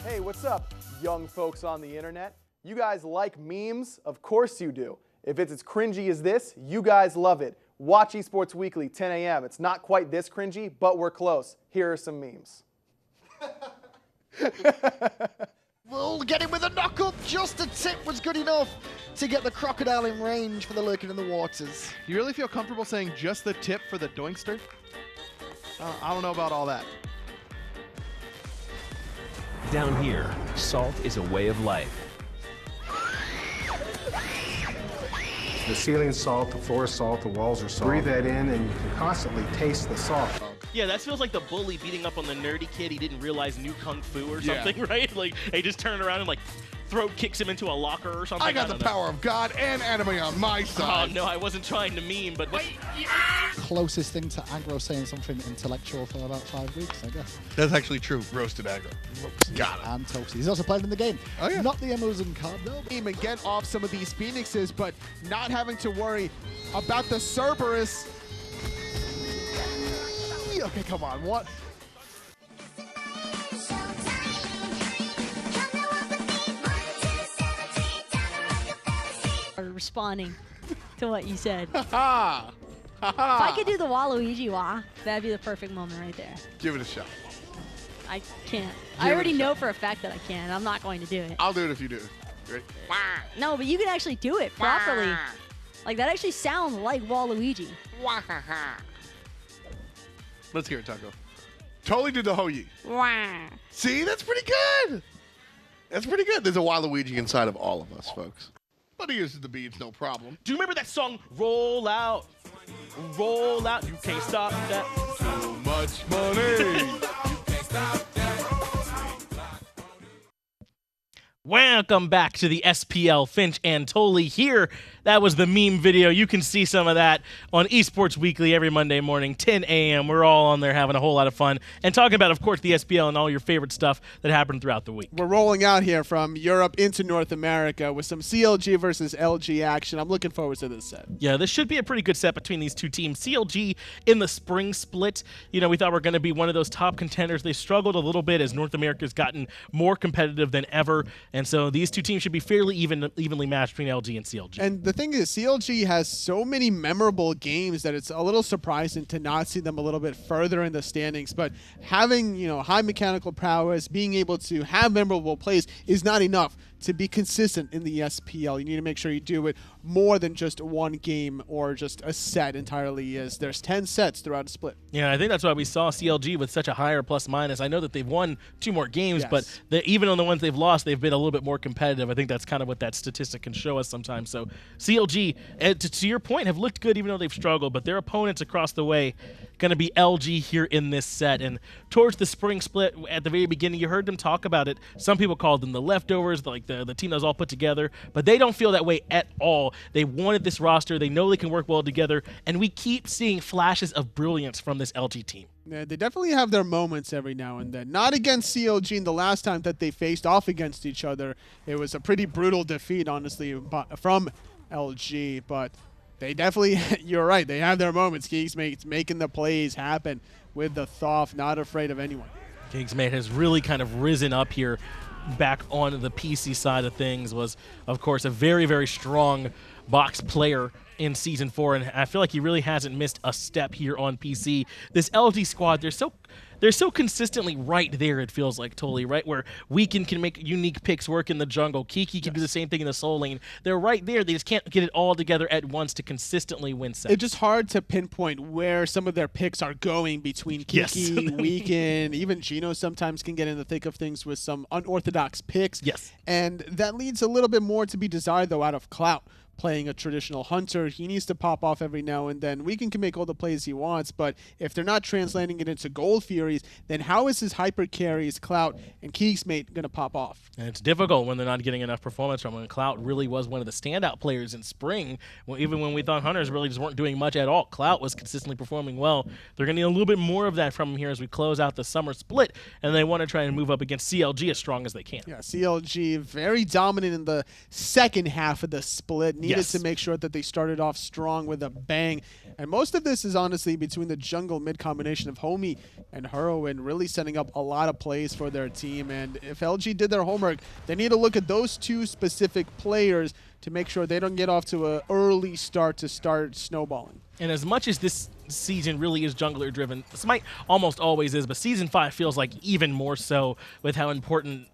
Hey, what's up, young folks on the internet? You guys like memes? Of course you do. If it's as cringy as this, you guys love it. Watch Esports Weekly, 10 a.m. It's not quite this cringy, but we're close. Here are some memes. We'll get him with a knock-up. Just a tip was good enough to get the crocodile in range for the lurking in the waters. You really feel comfortable saying just the tip for the doinkster? I don't know about all that. Down here, salt is a way of life. The ceiling's salt, the floor is salt, the walls are salt. Breathe that in and you can constantly taste the salt. Yeah, that feels like the bully beating up on the nerdy kid. He didn't realize new kung fu or something, right? Like, he just turned around and, like, throat kicks him into a locker or something. I got the power of God and anime on my side. Oh, no, I wasn't trying to meme, but... Closest thing to aggro saying something intellectual for about 5 weeks, I guess. That's actually true. Roasted aggro. Got it. And Toasty. He's also played in the game. Oh, yeah. Not the Amazon card, though. And get off some of these Phoenixes, but not having to worry about the Cerberus. Okay, come on. What? Responding to what you said. If Ha I could do the Waluigi wah, that'd be the perfect moment right there. Give it a shot. I can't. Give I it already a know shot. for a fact that I can. I'm not going to do it. I'll do it if you do it. Ready? No, but you can actually do it properly. Like, that actually sounds like Waluigi. Let's hear it, Taco. Totally did the Ho-Yi. Wah. See, that's pretty good. That's pretty good. There's a Waluigi inside of all of us, folks. But he uses the beads, no problem. Do you remember that song, Roll Out? Roll Out, you can't stop that. So much money. Welcome back to the SPL. Finch and Tolley here. That was the meme video. You can see some of that on Esports Weekly every Monday morning, 10 a.m. We're all on there having a whole lot of fun and talking about, of course, the SPL and all your favorite stuff that happened throughout the week. We're rolling out here from Europe into North America with some CLG versus LG action. I'm looking forward to this set. Yeah, this should be a pretty good set between these two teams. CLG in the spring split, we thought were going to be one of those top contenders. They struggled a little bit as North America's gotten more competitive than ever, and so these two teams should be fairly evenly matched between LG and CLG. And the thing is, CLG has so many memorable games that it's a little surprising to not see them a little bit further in the standings. But having, high mechanical prowess, being able to have memorable plays is not enough to be consistent in the SPL. You need to make sure you do it more than just one game or just a set entirely, as there's 10 sets throughout a split. Yeah, I think that's why we saw CLG with such a higher plus-minus. I know that they've won 2 more games, but even on the ones they've lost, they've been a little bit more competitive. I think that's kind of what that statistic can show us sometimes. So CLG, to your point, have looked good even though they've struggled, but their opponents across the way going to be LG here in this set. And towards the spring split, at the very beginning, you heard them talk about it. Some people called them the leftovers, like the team that was all put together, but they don't feel that way at all. They wanted this roster. They know they can work well together, and we keep seeing flashes of brilliance from this LG team. Yeah, they definitely have their moments every now and then. Not against CLG. And the last time that they faced off against each other, it was a pretty brutal defeat, honestly, from LG, but they definitely, you're right, they have their moments. KikiSoCheeky making the plays happen with the Thoth, not afraid of anyone. KikiSoCheeky has really kind of risen up here back on the PC side of things, was, of course, a very, very strong box player in Season 4, and I feel like he really hasn't missed a step here on PC. This LG squad, they're so consistently right there, it feels like, Tolley, right? Where Weekend can make unique picks work in the jungle. Kiki can do the same thing in the soul lane. They're right there. They just can't get it all together at once to consistently win sets. It's just hard to pinpoint where some of their picks are going between Kiki, Weekend, even Geno sometimes can get in the thick of things with some unorthodox picks. Yes. And that leaves a little bit more to be desired, though, out of Clout. Playing a traditional hunter, he needs to pop off every now and then. Weekend can make all the plays he wants, but if they're not translating it into gold furies, then how is his hyper carries, Clout and keegsmate, going to pop off? And it's difficult when they're not getting enough performance from him. Clout really was one of the standout players in spring, even when we thought hunters really just weren't doing much at all. Clout was consistently performing well. They're going to need a little bit more of that from him here as we close out the summer split, and they want to try and move up against CLG as strong as they can. Yeah, CLG very dominant in the second half of the split. needed to make sure that they started off strong with a bang. And most of this is honestly between the jungle mid combination of Homie and Hurriwind really setting up a lot of plays for their team. And if LG did their homework, they need to look at those two specific players to make sure they don't get off to an early start to start snowballing. And as much as this season really is jungler driven, Smite almost always is, but Season 5 feels like even more so with how important,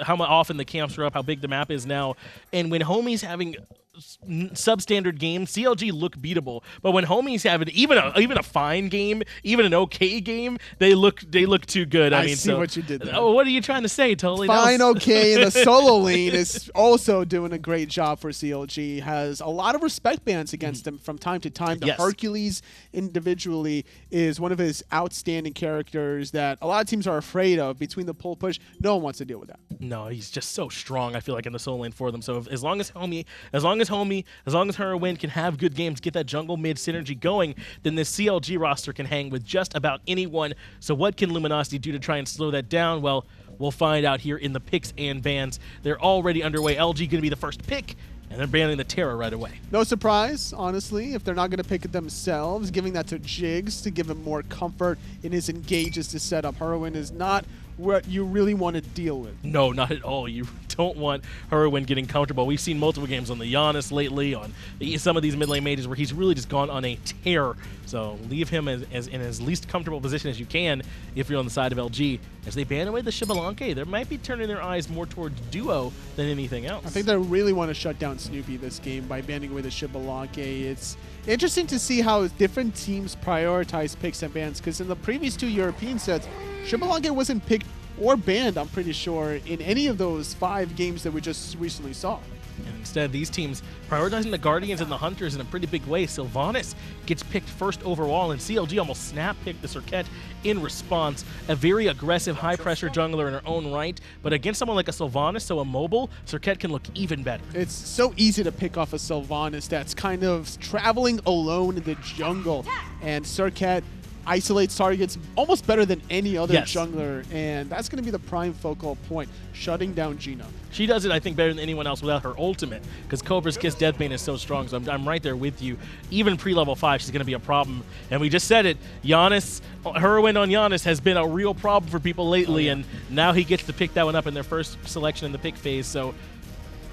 how often the camps are up, how big the map is now. And when Homie's having substandard games, CLG look beatable. But when Homie's having even a fine game, even an okay game, they look too good. I mean, see what you did there. Oh, what are you trying to say, Totally? Fine, okay. The solo lane is also doing a great job for CLG. Has a lot of respect bans against him from time to time. The Hercules individually is one of his outstanding characters that a lot of teams are afraid of. Between the pull push, no one wants to deal with that. No, he's just so strong, I feel like, in the solo lane for them. So as long as Hurriwind can have good games, get that jungle mid synergy going, then this CLG roster can hang with just about anyone. So what can Luminosity do to try and slow that down? Well, we'll find out here in the picks and bans. They're already underway. LG going to be the first pick, and they're banning the Terror right away. No surprise, honestly, if they're not going to pick it themselves, giving that to Jigz to give him more comfort in his engages to set up. Hurriwind is not what you really want to deal with. No, not at all. You don't want Hurriwind getting comfortable. We've seen multiple games on the Janus lately, on some of these mid lane mages where he's really just gone on a tear. So leave him as in as least comfortable position as you can if you're on the side of LG. As they ban away the Xbalanque, they might be turning their eyes more towards duo than anything else. I think they really want to shut down Snoopy this game by banning away the Xbalanque. It's interesting to see how different teams prioritize picks and bans, because in the previous two European sets, Xbalanque wasn't picked or banned, I'm pretty sure, in any of those 5 games that we just recently saw. And instead, these teams prioritizing the Guardians and the Hunters in a pretty big way. Sylvanus gets picked first overall, and CLG almost snap-picked the Serqet in response. A very aggressive, high-pressure jungler in her own right, but against someone like a Sylvanus, so immobile, Serqet can look even better. It's so easy to pick off a Sylvanus that's kind of traveling alone in the jungle, and Serqet isolates targets almost better than any other jungler, and that's going to be the prime focal point, shutting down Geno. She does it, I think, better than anyone else without her ultimate, because Cobra's Kiss Deathbane is so strong, so I'm right there with you. Even pre-level 5, she's going to be a problem. And we just said it, Hurriwind on Janus has been a real problem for people lately, and now he gets to pick that one up in their first selection in the pick phase, so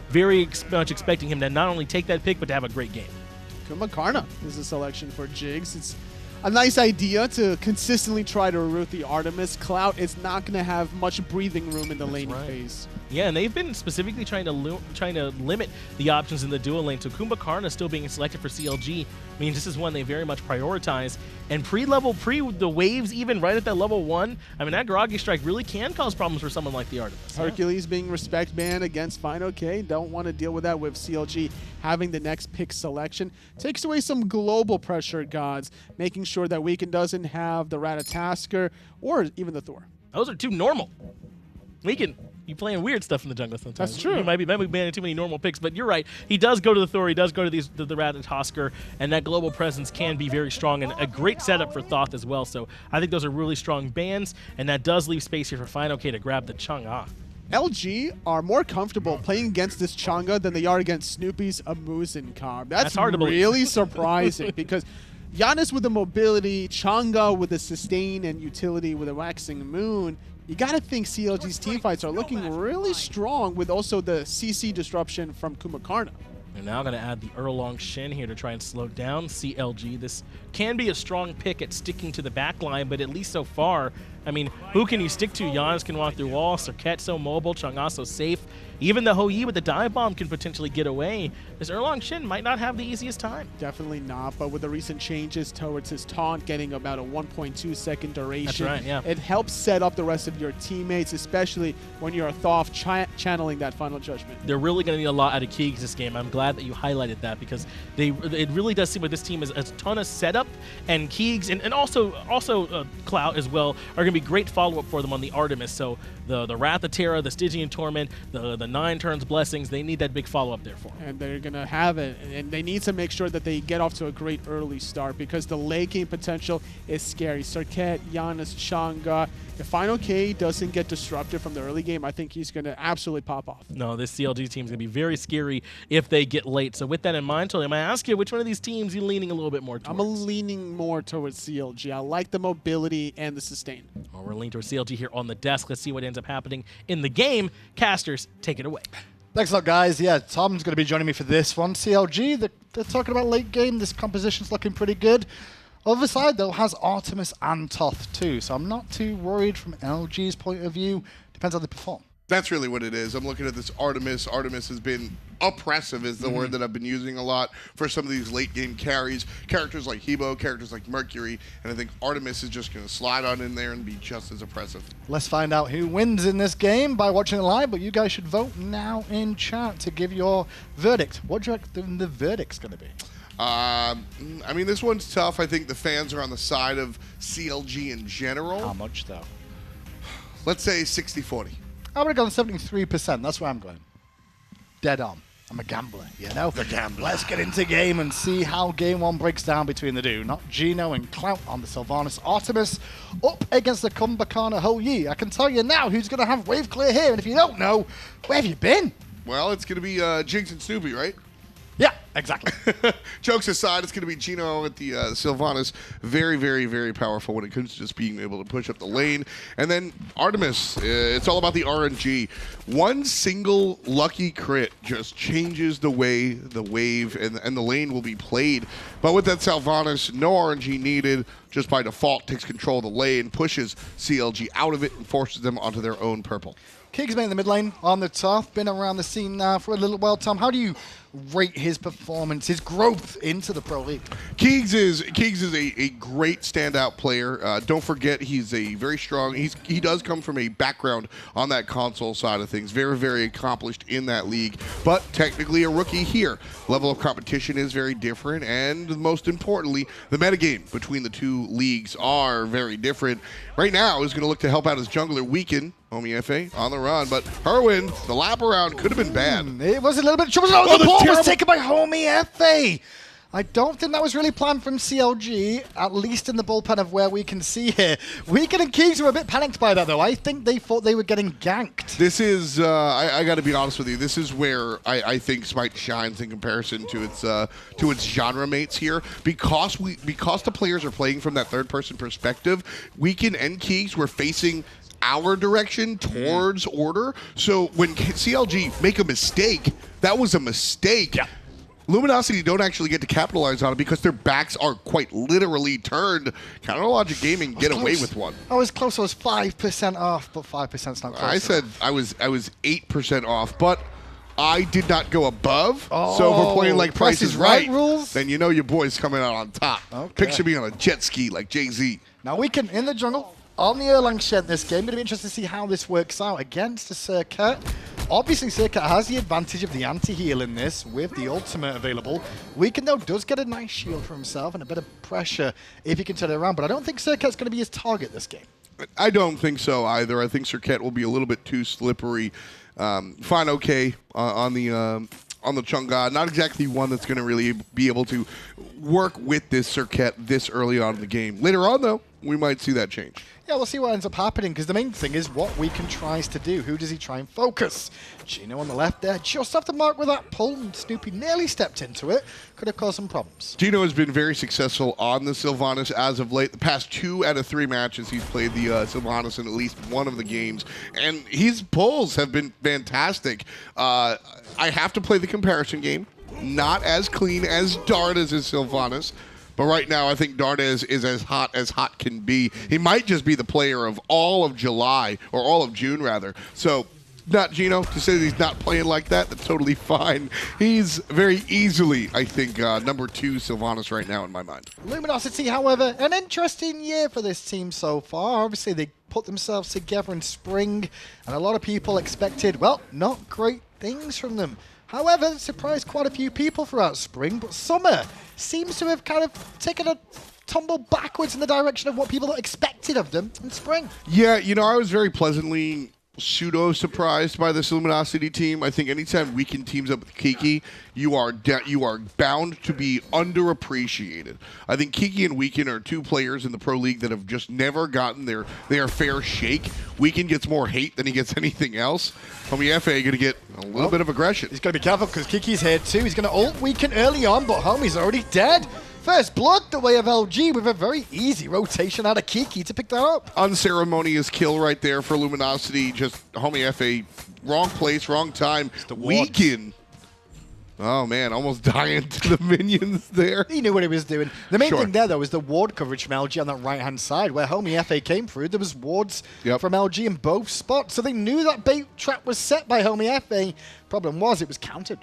very much expecting him to not only take that pick, but to have a great game. Kumbhakarna is a selection for Jigz. It's a nice idea to consistently try to root the Artemis. Clout is not going to have much breathing room in the laning phase. Yeah, and they've been specifically trying to limit the options in the dual lane. So Kumbhakarna still being selected for CLG means this is one they very much prioritize. And the waves, even right at that level 1, I mean, that Groggy Strike really can cause problems for someone like the Artemis. Hercules being respect banned against fineokay. Don't want to deal with that with CLG having the next pick selection. Takes away some global pressure, gods, making sure that Weekend doesn't have the Ratatasker or even the Thor. Those are too normal. Weekend, you playing weird stuff in the jungle sometimes. That's true. You might be banning too many normal picks, but you're right. He does go to the Thor, he does go to the Ratatasker, and that global presence can be very strong and a great setup for Thoth as well. So I think those are really strong bans, and that does leave space here for fineokay to grab the Chang'e. LG are more comfortable playing against this Chang'e than they are against Snoopy's Amusin Carb. That's hard to believe. Really surprising because Janus with the mobility, Chang'e with the sustain and utility with a waxing moon. You got to think CLG's teamfights are looking really strong with also the CC disruption from Kumbhakarna. They're now going to add the Erlang Shen here to try and slow down CLG. This can be a strong pick at sticking to the back line, but at least so far, I mean, who can you stick to? Janus can walk through walls, Serqet so mobile, Chang'e so safe. Even the Hou Yi with the dive bomb can potentially get away. This Erlang Shen might not have the easiest time. Definitely not, but with the recent changes towards his taunt getting about a 1.2 second duration, that's right, yeah, it helps set up the rest of your teammates, especially when you're a Thoth channeling that final judgment. They're really going to need a lot out of Kiegs this game. I'm glad that you highlighted that because it really does seem like this team is a ton of setup, and Kiegs and also Clout as well are going to going to be great follow-up for them on the Artemis. So the Wrath of Terra, the Stygian Torment, the 9 turns Blessings, they need that big follow-up there for them. And they're going to have it. And they need to make sure that they get off to a great early start because the late game potential is scary. Serqet, Janus, Chang'e. If fineokay doesn't get disrupted from the early game, I think he's going to absolutely pop off. No, this CLG team is going to be very scary if they get late. So with that in mind, Totally, I'm going to ask you, which one of these teams are you leaning a little bit more towards? I'm leaning more towards CLG. I like the mobility and the sustain. Well, we're leaning towards CLG here on the desk. Let's see what ends up happening in the game. Casters, take it away. Thanks a lot, guys. Yeah, Tom's going to be joining me for this one. CLG, they're talking about late game. This composition's looking pretty good. Other side, though, has Artemis and Thoth, too. So I'm not too worried from LG's point of view. Depends how they perform. That's really what it is. I'm looking at this Artemis. Artemis has been oppressive is the word that I've been using a lot for some of these late game carries. Characters like Hebo, characters like Mercury, and I think Artemis is just going to slide on in there and be just as oppressive. Let's find out who wins in this game by watching it live, but you guys should vote now in chat to give your verdict. What do you reckon the verdict's going to be? I mean, this one's tough. I think the fans are on the side of CLG in general. How much, though? Let's say 60-40. I'm going to go 73%. That's where I'm going. Dead on. I'm a gambler, you know? The gambler. Let's get into game and see how game one breaks down between the two. NotGeno and Clout on the Sylvanus Artemis up against the Kumbhakarna Homiefe. I can tell you now who's going to have wave clear here. And if you don't know, where have you been? Well, it's going to be Jigz and Snoopy, right? Yeah, exactly. Jokes aside, it's going to be Geno at the Sylvanus. Very, very, very powerful when it comes to just being able to push up the lane. And then Artemis, it's all about the RNG. One single lucky crit just changes the way the wave and the lane will be played. But with that Sylvanus, no RNG needed. Just by default, takes control of the lane, pushes CLG out of it, and forces them onto their own purple. KikiSoCheeky in the mid lane on the Thoth. Been around the scene now for a little while. Tom, how do you rate his performance, his growth into the Pro League? Kigz is a great standout player. Don't forget, he's a very strong. He does come from a background on that console side of things. Very, very accomplished in that league, but technically a rookie here. Level of competition is very different, and most importantly, the metagame between the two leagues are very different. Right now, he's going to look to help out his jungler Weaken. Homiefe on the run, but Hurriwind, the lap around could have been bad. It was a little bit trouble. Oh, the ball was taken by Homiefe. I don't think that was really planned from CLG, at least in the bullpen of where we can see here. Weaken and Kigz were a bit panicked by that, though. I think they thought they were getting ganked. This is, I got to be honest with you, this is where I think Smite shines in comparison to its genre mates here. Because the players are playing from that third-person perspective, Weaken and Kigz were facing our direction towards order. So when CLG make a mistake, that was a mistake. Yeah. Luminosity don't actually get to capitalize on it because their backs are quite literally turned. CLGaming get away with one. I was close. I was 5% off, but 5%'s not close. I said I was 8% off, but I did not go above. So if we're playing like Price is Right rules, then you know your boy's coming out on top. Okay. Picture me on a jet ski like Jay-Z. Now Weaken in the jungle on the Erlang Shen this game. Going to be interested to see how this works out against the Serqet. Obviously, Serqet has the advantage of the anti-heal in this with the ultimate available. Weaken, though, does get a nice shield for himself and a bit of pressure if he can turn it around. But I don't think Serqet's going to be his target this game. I don't think so either. I think Serqet will be a little bit too slippery. fineokay on the Chang'e, not exactly one that's going to really be able to work with this Serqet this early on in the game. Later on, though, we might see that change. Yeah, we'll see what ends up happening, because the main thing is what Weaken tries to do. Who does he try and focus? Geno on the left there, just off the mark with that pull, and Snoopy nearly stepped into it. Could have caused some problems. Geno has been very successful on the Sylvanus as of late. The past 2 out of 3 matches, he's played the Sylvanus in at least one of the games, and his pulls have been fantastic. I have to play the comparison game. Not as clean as Darda's Sylvanus. But right now, I think Dardes is as hot can be. He might just be the player of all of July, or all of June, rather. So, NotGeno, to say that he's not playing like that, that's totally fine. He's very easily, I think, number 2 Sylvanus right now in my mind. Luminosity, however, an interesting year for this team so far. Obviously, they put themselves together in spring, and a lot of people expected, well, not great things from them. However, it surprised quite a few people throughout spring, but summer seems to have kind of taken a tumble backwards in the direction of what people expected of them in spring. Yeah, you know, I was very pleasantly pseudo-surprised by this Luminosity team. I think anytime Weekend teams up with Kiki, you are bound to be underappreciated. I think Kiki and Weekend are two players in the Pro League that have just never gotten their fair shake. Weekend gets more hate than he gets anything else. Homiefe going to get a little bit of aggression. He's got to be careful because Kiki's here too. He's going to ult Weekend early on, but Homie's already dead. First blood the way of LG with a very easy rotation out of Kiki to pick that up. Unceremonious kill right there for Luminosity. Just Homiefe, wrong place, wrong time. Weekend. Oh man, almost dying to the minions there. He knew what he was doing. The main thing there, though, was the ward coverage from LG on that right-hand side. Where Homiefe came through, there was wards from LG in both spots. So they knew that bait trap was set by Homiefe. Problem was, it was countered.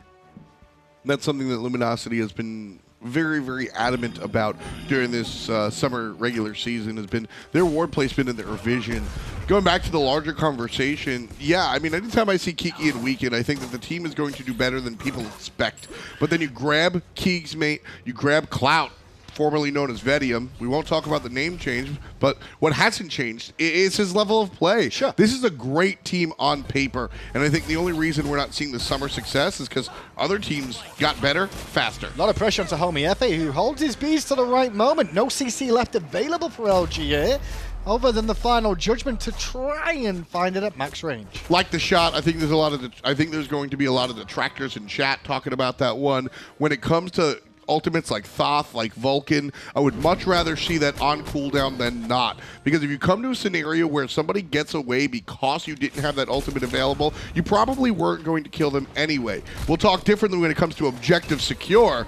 That's something that Luminosity has been very, very adamant about during this summer regular season has been their ward placement and their vision. Going back to the larger conversation, yeah, I mean, anytime I see Kiki and Weekend, I think that the team is going to do better than people expect. But then you grab keegsmate, you grab Clout, formerly known as Vedium. We won't talk about the name change, but what hasn't changed is his level of play. Sure. This is a great team on paper, and I think the only reason we're not seeing the summer success is because other teams got better faster. A lot of pressure onto Homiefe, who holds his bees to the right moment. No CC left available for LG here, other than the final judgment to try and find it at max range. Like the shot, I think there's going to be a lot of detractors in chat talking about that one. When it comes to ultimates like Thoth, like Vulcan, I would much rather see that on cooldown than not. Because if you come to a scenario where somebody gets away because you didn't have that ultimate available, you probably weren't going to kill them anyway. We'll talk differently when it comes to objective secure.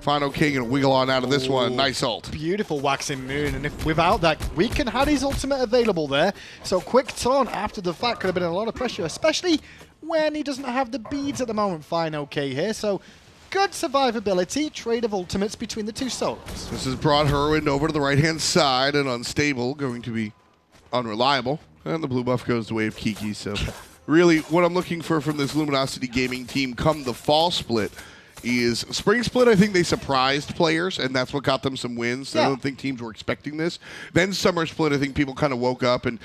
fineokay gonna wiggle on out of this one. Nice ult. Beautiful waxing moon, and if without that, Weekend had his ultimate available there. So quick turn after the fact could have been a lot of pressure, especially when he doesn't have the beads at the moment. fineokay here, so good survivability, trade of ultimates between the two solos. This has brought Hurriwind over to the right-hand side, and unstable, going to be unreliable. And the blue buff goes the way of Kiki, so really what I'm looking for from this Luminosity Gaming team come the fall split is spring split. I think they surprised players, and that's what got them some wins. Yeah. I don't think teams were expecting this. Then summer split, I think people kind of woke up and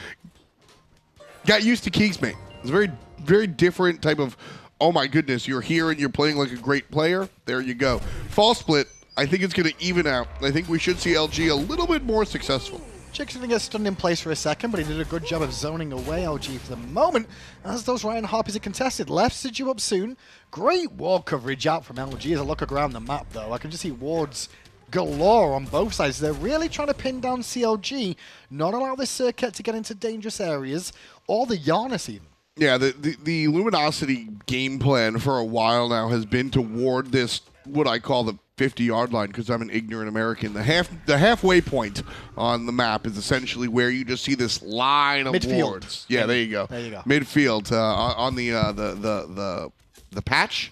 got used to keegsmate. It's a very, very different type of, oh my goodness, you're here and you're playing like a great player. There you go. Fall split, I think it's going to even out. I think we should see LG a little bit more successful. Jigz going to get stunned in place for a second, but he did a good job of zoning away LG for the moment, as those right-hand harpies are contested. Left due up soon. Great ward coverage out from LG as I look around the map, though. I can just see wards galore on both sides. They're really trying to pin down CLG, not allow this Serqet to get into dangerous areas, or the Janus even. Yeah, the Luminosity game plan for a while now has been to ward this, what I call the 50-yard line, because I'm an ignorant American. The halfway point on the map is essentially where you just see this line of midfield wards. Yeah, there you go. There you go. Midfield on the patch.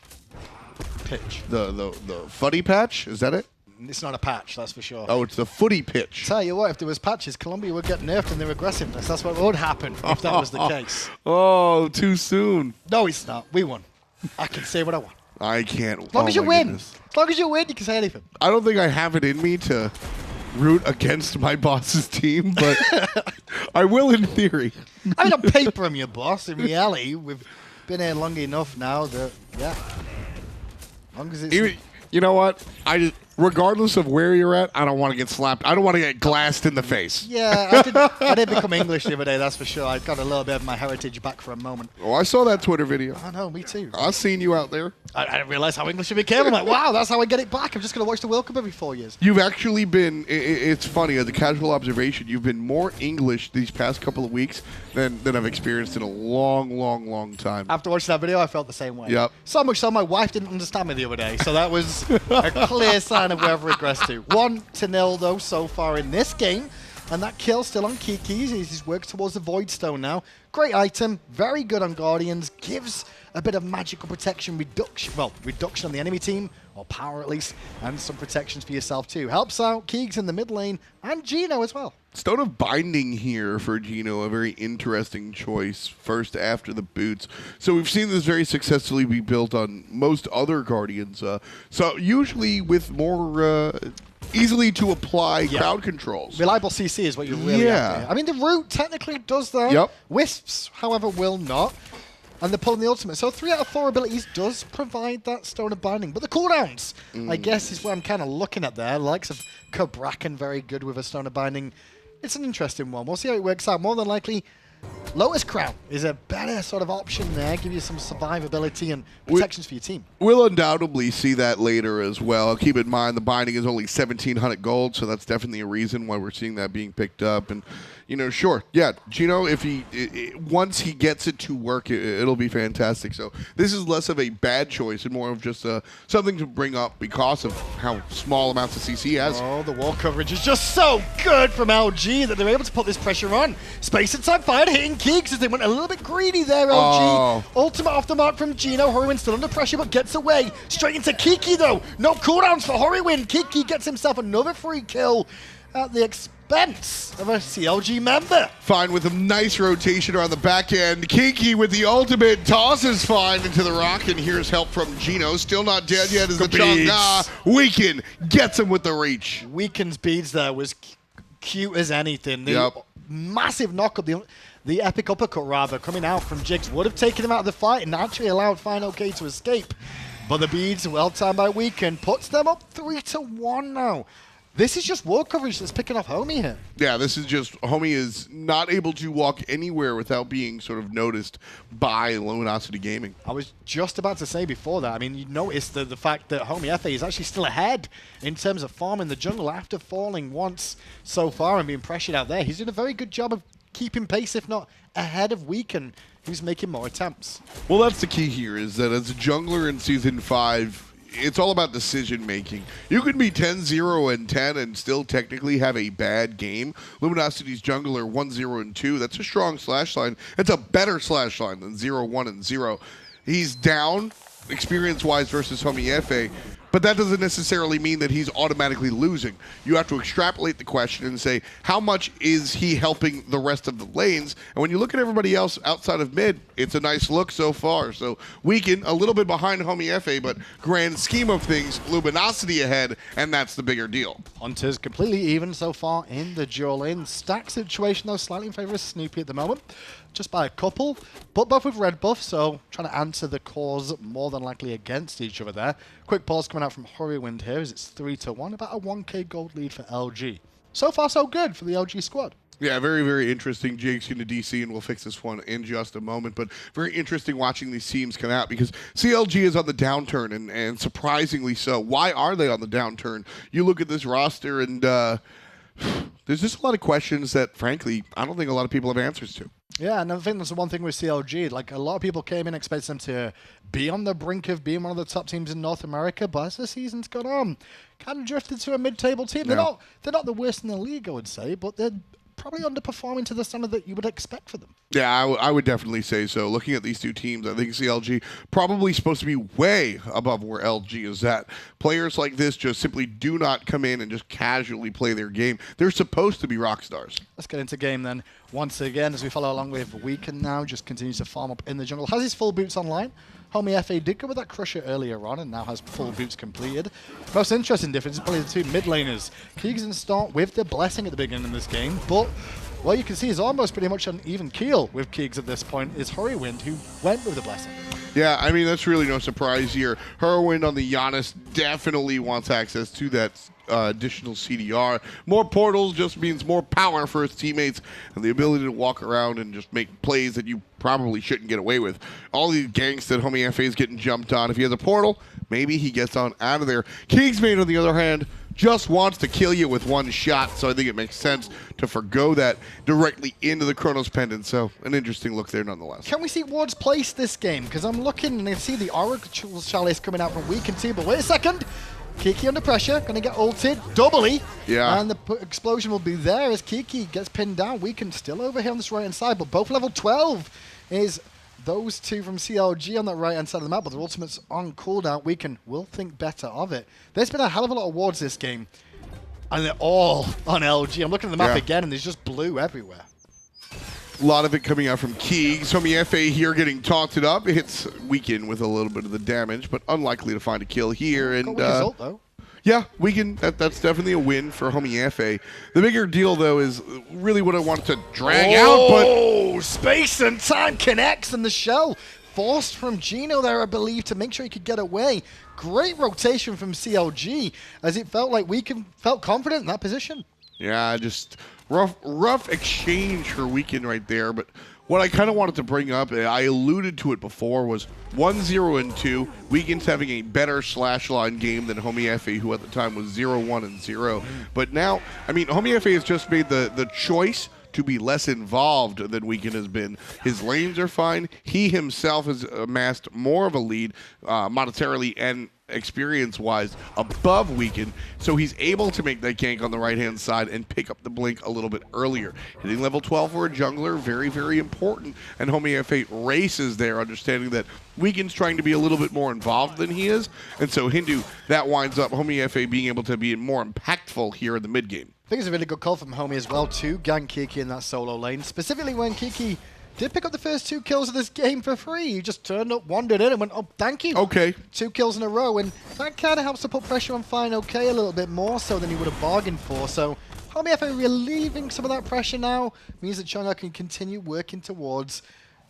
Pitch. The footy patch. Is that it? It's not a patch, that's for sure. Oh, it's the footy pitch. Tell you what, if there was patches, Colombia would get nerfed in their aggressiveness. That's what would happen if that was the case. Oh, too soon. No, it's not. We won. I can say what I want. I can't. As long as you win. Goodness. As long as you win, you can say anything. I don't think I have it in me to root against my boss's team, but I will in theory. I mean, on paper, I'm your boss. In reality, we've been here long enough now that, yeah. As long as it's... You know what? Regardless of where you're at, I don't want to get slapped. I don't want to get glassed in the face. Yeah, I did become English the other day, that's for sure. I got a little bit of my heritage back for a moment. Oh, I saw that Twitter video. I know, me too. I've seen you out there. I didn't realize how English you became. I'm like, wow, that's how I get it back. I'm just going to watch the World Cup every 4 years. You've actually been, it's funny, as a casual observation, you've been more English these past couple of weeks than I've experienced in a long, long, long time. After watching that video, I felt the same way. Yep. So much so my wife didn't understand me the other day, so that was a clear sign of where I've regressed to. 1-0 though so far in this game, and that kill still on Kiki's as he's worked towards the Void Stone now. Great item, very good on Guardians, gives a bit of magical protection reduction, well, reduction on the enemy team, or power at least, and some protections for yourself too. Helps out Keegs in the mid lane, and Geno as well. Stone of Binding here for Geno, a very interesting choice, first after the boots. So we've seen this very successfully be built on most other Guardians. So usually with more easily to apply crowd controls. Reliable CC is what you're really after. I mean, the root technically does that. Yep. Wisps, however, will not. And they're pulling the ultimate. So 3 out of 4 abilities does provide that Stone of Binding. But the cooldowns, I guess, is what I'm kind of looking at there. The likes of Kumbhakarna, very good with a Stone of Binding. It's an interesting one. We'll see how it works out. More than likely, Lotus Crown is a better sort of option there. Give you some survivability and protections for your team. We'll undoubtedly see that later as well. Keep in mind the binding is only 1,700 gold, so that's definitely a reason why we're seeing that being picked up. And you know, sure, yeah, Geno, if once he gets it to work, it'll be fantastic. So this is less of a bad choice and more of just something to bring up because of how small amounts of CC he has. Oh, the wall coverage is just so good from LG that they're able to put this pressure on. Space and time fired, hitting Kiegs as they went a little bit greedy there, LG. Oh. Ultimate off the mark from Geno. Hurriwind still under pressure, but gets away. Straight into Kiki, though. No cooldowns for Hurriwind. Kiki gets himself another free kill at the expense of a CLG member. Fine with a nice rotation around the back end. Kiki with the ultimate tosses fine into the rock, and here's help from Geno. Still not dead yet as the Chang'e. Weaken gets him with the reach. Weaken's beads there was cute as anything. The massive knockup, the epic uppercut rather, coming out from Jigz would have taken him out of the fight and actually allowed fineokay to escape. But the beads, well timed by Weaken, puts them up 3-1 now. This is just wall coverage that's picking off Homie here. Yeah, this is just, Homie is not able to walk anywhere without being sort of noticed by Luminosity Gaming. I was just about to say before that, I mean, you notice the fact that Homiefe is actually still ahead in terms of farming the jungle after falling once so far and being pressured out there. He's doing a very good job of keeping pace, if not ahead of Weaken, who's making more attempts. Well, that's the key here, is that as a jungler in Season 5, it's all about decision making. You can be 10-0-10 and still technically have a bad game. Luminosity's jungler 1-0-2. That's a strong slash line. It's a better slash line than 0-1-0. He's down experience-wise versus Homiefe, but that doesn't necessarily mean that he's automatically losing. You have to extrapolate the question and say, how much is he helping the rest of the lanes? And when you look at everybody else outside of mid, it's a nice look so far. So Weaken, a little bit behind Homiefe, but grand scheme of things, Luminosity ahead, and that's the bigger deal. Hunters completely even so far in the duel lane. Stack situation, though, slightly in favor of Snoopy at the moment. Just by a couple, but both with red buff, so trying to answer the cause more than likely against each other there. Quick pause coming out from Hurriwind here as it's 3-1, about a 1k gold lead for LG. So far, so good for the LG squad. Yeah, very, very interesting. Jigz into DC, and we'll fix this one in just a moment. But very interesting watching these teams come out because CLG is on the downturn, and surprisingly so. Why are they on the downturn? You look at this roster, and there's just a lot of questions that, frankly, I don't think a lot of people have answers to. Yeah, and I think that's the one thing with CLG. Like, a lot of people came in expecting them to be on the brink of being one of the top teams in North America, but as the season's gone on, kind of drifted to a mid-table team. Yeah. They're not the worst in the league, I would say, but they're probably underperforming to the standard that you would expect for them. Yeah, I would definitely say so. Looking at these two teams, I think CLG probably supposed to be way above where LG is at. Players like this just simply do not come in and just casually play their game. They're supposed to be rock stars. Let's get into game then. Once again, as we follow along with Weaken now, just continues to farm up in the jungle. Has his full boots online. Homiefe did go with that Crusher earlier on and now has full boots completed. Most interesting difference is probably the two mid laners. Kiegs and start with the Blessing at the beginning of this game, but what you can see is almost pretty much an even keel with Kiegs at this point is Hurriwind, who went with the Blessing. Yeah, I mean, that's really no surprise here. Hurriwind on the Janus definitely wants access to that additional CDR. More portals just means more power for his teammates and the ability to walk around and just make plays that you probably shouldn't get away with. All these ganks that Homiefe is getting jumped on. If he has a portal, maybe he gets on out of there. keegsmate, on the other hand, just wants to kill you with one shot, so I think it makes sense to forgo that directly into the Chronos Pendant. So an interesting look there nonetheless. Can we see wards placed this game? Because I'm looking and I see the Oracle Chalice coming out from Weaken too, but wait a second. Kiki under pressure, going to get ulted doubly. Yeah. And the explosion will be there as Kiki gets pinned down. Weaken still over here on this right-hand side, but both level 12 is those two from CLG on that right-hand side of the map, but their ultimate's on cooldown. Weaken will think better of it. There's been a hell of a lot of wards this game, and they're all on LG. I'm looking at the map again, and there's just blue everywhere. A lot of it coming out from Kiegs. Homiefe here getting taunted up. It hits Weaken with a little bit of the damage, but unlikely to find a kill here. And result, though. Yeah, we can. That's definitely a win for Homiefe. The bigger deal, though, is really what I want to drag out. But space and time connects, and the shell forced from Geno there, I believe, to make sure he could get away. Great rotation from CLG, as it felt like felt confident in that position. Yeah, just rough exchange for Weekend right there. But what I kind of wanted to bring up, I alluded to it before, was 1-0-2. Weekend's having a better slash-line game than Homiefe, who at the time was 0-1-0. But now, I mean, Homiefe has just made the choice to be less involved than Weekend has been. His lanes are fine. He himself has amassed more of a lead monetarily and experience-wise above Weekend, so he's able to make that gank on the right-hand side and pick up the blink a little bit earlier. Hitting level 12 for a jungler, very, very important, and Homiefe races there, understanding that Weekend's trying to be a little bit more involved than he is, and so Hindu, that winds up Homiefe being able to be more impactful here in the mid-game. I think it's a really good call from Homie as well to gank Kiki in that solo lane, specifically when Kiki did pick up the first 2 kills of this game for free. He just turned up, wandered in, and went, oh, thank you. Okay. 2 kills in a row, and that kind of helps to put pressure on fineokay a little bit more so than he would have bargained for. So Homiefe relieving some of that pressure now means that Chang'e can continue working towards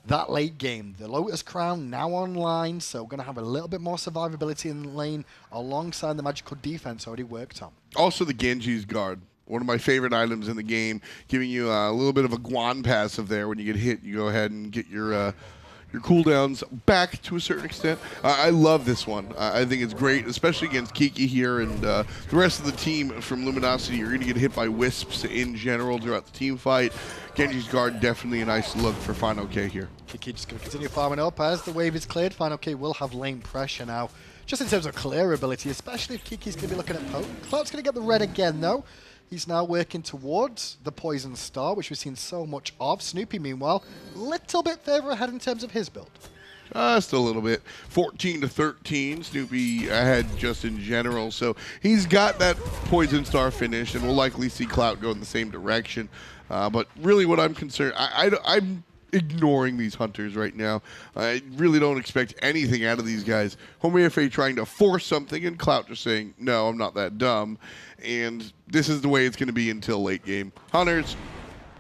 that late game. The Lotus Crown now online, so going to have a little bit more survivability in the lane alongside the magical defense already worked on. Also the Genji's guard. One of my favorite items in the game, giving you a little bit of a Guan passive there. When you get hit, you go ahead and get your cooldowns back to a certain extent. I love this one. I think it's great, especially against Kiki here and the rest of the team from Luminosity. You're going to get hit by wisps in general throughout the team fight. Genji's guard, definitely a nice look for fineokay here. Kiki just going to continue farming up as the wave is cleared. fineokay will have lane pressure now. Just in terms of clear ability, especially if Kiki's going to be looking at poke. Clout's going to get the red again, though. He's now working towards the Poison Star, which we've seen so much of. Snoopy, meanwhile, little bit further ahead in terms of his build. Just a little bit. 14-13. Snoopy ahead just in general. So he's got that Poison Star finish, and we'll likely see Clout go in the same direction. But really what I'm concerned, I'm ignoring these hunters right now. I really don't expect anything out of these guys. Homiefe trying to force something, and Clout just saying, no, I'm not that dumb. And this is the way it's going to be until late game. Hunters,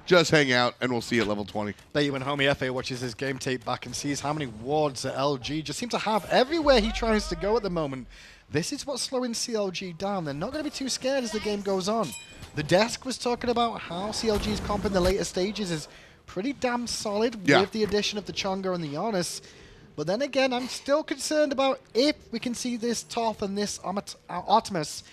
just hang out, and we'll see at level 20. Bet you when Homiefe watches his game tape back and sees how many wards that LG just seem to have everywhere he tries to go at the moment. This is what's slowing CLG down. They're not going to be too scared as the game goes on. The desk was talking about how CLG's comp in the later stages is pretty damn solid with the addition of the Chang'e and the Janus. But then again, I'm still concerned about if we can see this Thoth and this Artemis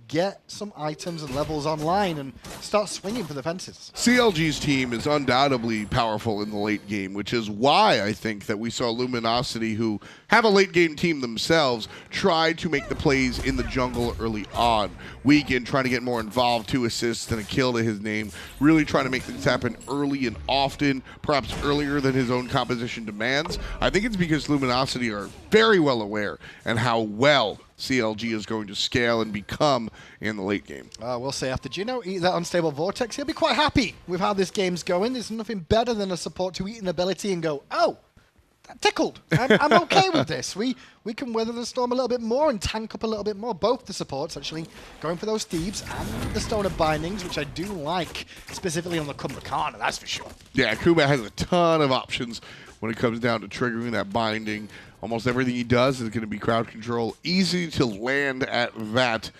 get some items and levels online and start swinging for the fences. CLG's team is undoubtedly powerful in the late game, which is why I think that we saw Luminosity, who have a late game team themselves, try to make the plays in the jungle early on. Weekend trying to get more involved, 2 assists and a kill to his name, really trying to make things happen early and often, perhaps earlier than his own composition demands. I think it's because Luminosity are very well aware and how well CLG is going to scale and become in the late game. We'll say after Geno eat that unstable vortex, he'll be quite happy with how this game's going. There's nothing better than a support to eat an ability and go, oh, that tickled. I'm okay with this. We can weather the storm a little bit more and tank up a little bit more. Both the supports actually going for those thieves and the Stone of Bindings, which I do like, specifically on the Kumbhakarna, that's for sure. Yeah, Kumbha has a ton of options when it comes down to triggering that binding. Almost everything he does is going to be crowd control. Easy to land at that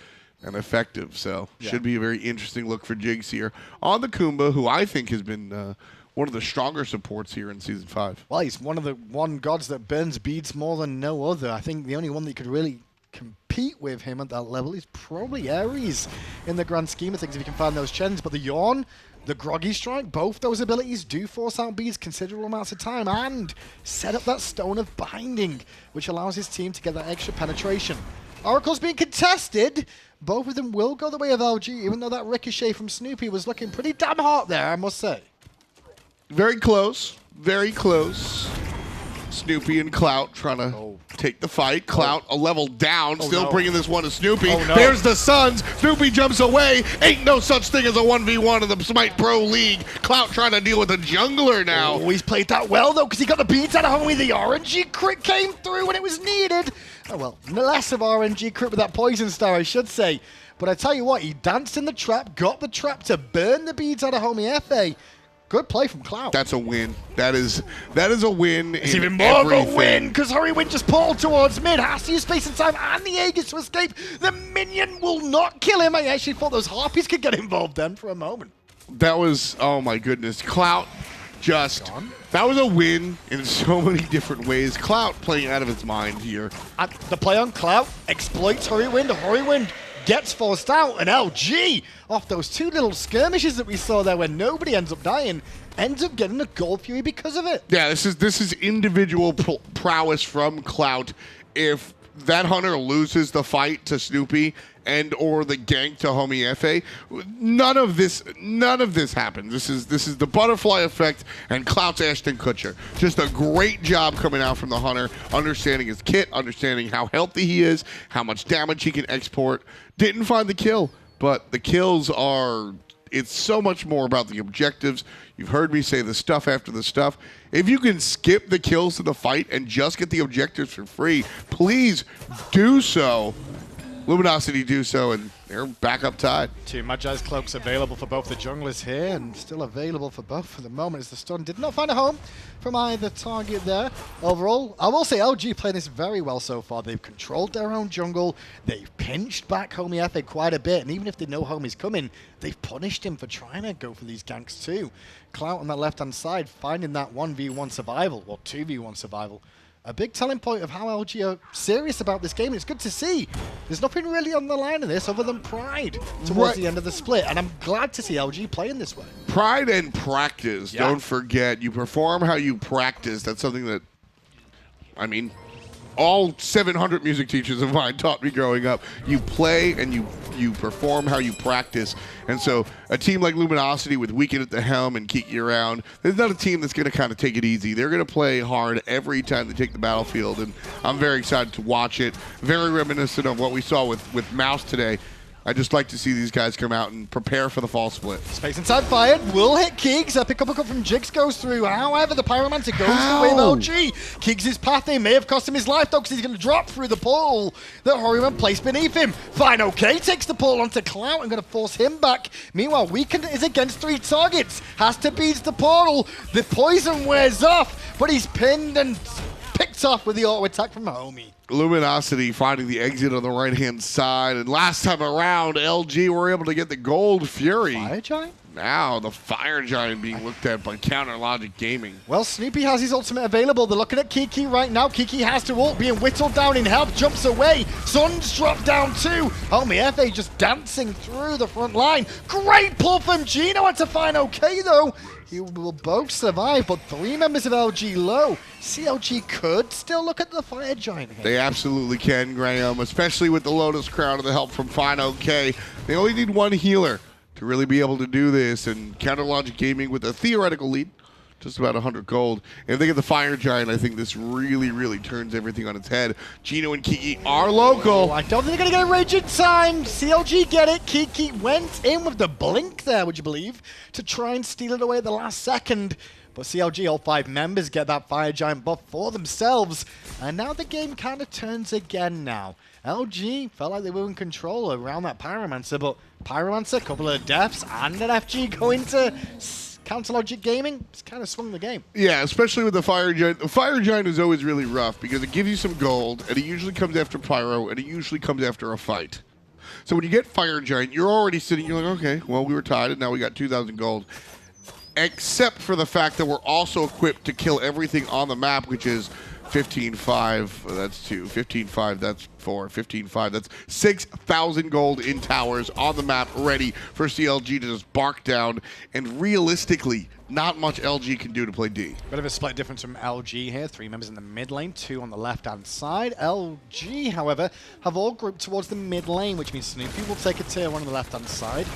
and effective. So should be a very interesting look for Jigz here on the Kumbha, who I think has been one of the stronger supports here in Season 5. Well, he's one of the gods that burns beads more than no other. I think the only one that could really compete with him at that level is probably Ares in the grand scheme of things, if you can find those Shens. But the Yawn, the Groggy Strike, both those abilities do force out beads considerable amounts of time and set up that Stone of Binding, which allows his team to get that extra penetration. Oracle's being contested. Both of them will go the way of LG, even though that ricochet from Snoopy was looking pretty damn hot there, I must say. Very close. Very close. Snoopy and Clout trying to take the fight. Clout a level down, still bringing this one to Snoopy. There's the Suns. Snoopy jumps away. Ain't no such thing as a 1v1 in the Smite Pro League. Clout trying to deal with the jungler now. He's played that well, though, because he got the beats out of Homie. The RNG crit came through when it was needed. Oh, well, less of RNG crit with that Poison Star, I should say. But I tell you what, he danced in the trap, got the trap to burn the beads out of Homiefe. Good play from Clout. That's a win. That is a win. It's even more of a win because Hurriwind just pulled towards mid. Has to use space and time and the Aegis to escape. The minion will not kill him. I actually thought those Harpies could get involved then for a moment. That was, oh my goodness. Clout just, that was a win in so many different ways. Clout playing out of his mind here. And the play on Clout exploits Hurriwind. Hurriwind gets forced out, and LG, off those two little skirmishes that we saw there where nobody ends up dying, ends up getting a Gold Fury because of it. Yeah, this is individual prowess from Clout. If that hunter loses the fight to Snoopy and or the gank to Homiefe, none of this happens. This is the butterfly effect and Clout's Ashton Kutcher. Just a great job coming out from the hunter, understanding his kit, understanding how healthy he is, how much damage he can export. Didn't find the kill, but the kills are, it's so much more about the objectives. You've heard me say the stuff after the stuff. If you can skip the kills to the fight and just get the objectives for free, please do so. Luminosity do so, and they're back up tied. 2 Magi's Cloaks available for both the junglers here, and still available for both for the moment as the stun did not find a home from either target there. Overall, I will say LG playing this very well so far. They've controlled their own jungle, they've pinched back Homiefe quite a bit, and even if they know Homie's coming, they've punished him for trying to go for these ganks too. Clout on that left-hand side finding that 1v1 survival, or 2v1 survival. A big telling point of how LG are serious about this game. It's good to see. There's nothing really on the line of this other than pride towards the end of the split. And I'm glad to see LG playing this way. Pride and practice. Yeah. Don't forget, you perform how you practice. That's something that, I mean, all 700 music teachers of mine taught me growing up. You play and you perform how you practice. And so a team like Luminosity with Weekend at the helm and Kiki around, there's not a team that's going to kind of take it easy. They're going to play hard every time they take the battlefield, and I'm very excited to watch it. Very reminiscent of what we saw with Mouse today. I just like to see these guys come out and prepare for the fall split. Space inside fired, will hit Kigz. A pick up from Jigz goes through. However, the Pyromancer goes the way of LG. Kigz' pathing may have cost him his life though, because he's going to drop through the portal that Hurriwind placed beneath him. fineokay takes the portal onto Clout and going to force him back. Meanwhile, Weekend is against 3 targets. Has to beat the portal. The poison wears off, but he's pinned and picked off with the auto attack from Homie. Luminosity finding the exit on the right-hand side, and last time around, LG were able to get the Gold Fury. Fire Giant? Now the Fire Giant being looked at by Counter-Logic Gaming. Well, Snoopy has his ultimate available. They're looking at Kiki right now. Kiki has to ult, being whittled down in health, jumps away. Sun's dropped down too. Homiefe just dancing through the front line. Great pull from Geno onto fineokay though. He will both survive, but 3 members of LG low. CLG could still look at the Fire Giant here. They absolutely can, Graham, especially with the Lotus Crown and the help from fineokay. They only need 1 healer to really be able to do this, and Counter-Logic Gaming with a theoretical lead, just about 100 gold. If they get the Fire Giant, I think this really, really turns everything on its head. Geno and Kiki are local. Oh, I don't think they're going to get a rage in time. CLG get it. Kiki went in with the blink there, would you believe, to try and steal it away at the last second. But CLG, all 5 members, get that Fire Giant buff for themselves. And now the game kind of turns again now. LG felt like they were in control around that Pyromancer, but Pyromancer, a couple of deaths, and an FG going to Counter-Logic Gaming. It's kind of swung the game. Yeah, especially with the Fire Giant. The Fire Giant is always really rough because it gives you some gold, and it usually comes after Pyro, and it usually comes after a fight. So when you get Fire Giant, you're already sitting, you're like, okay, well, we were tied, and now we got 2,000 gold. Except for the fact that we're also equipped to kill everything on the map, which is 15-5, that's 2, 15-5, that's 4, 15-5, that's 6,000 gold in towers on the map ready for CLG to just bark down, and realistically, not much LG can do to play D. Bit of a split difference from LG here, 3 members in the mid lane, 2 on the left-hand side. LG, however, have all grouped towards the mid lane, which means Snoopy will take a tier 1 on the left-hand side.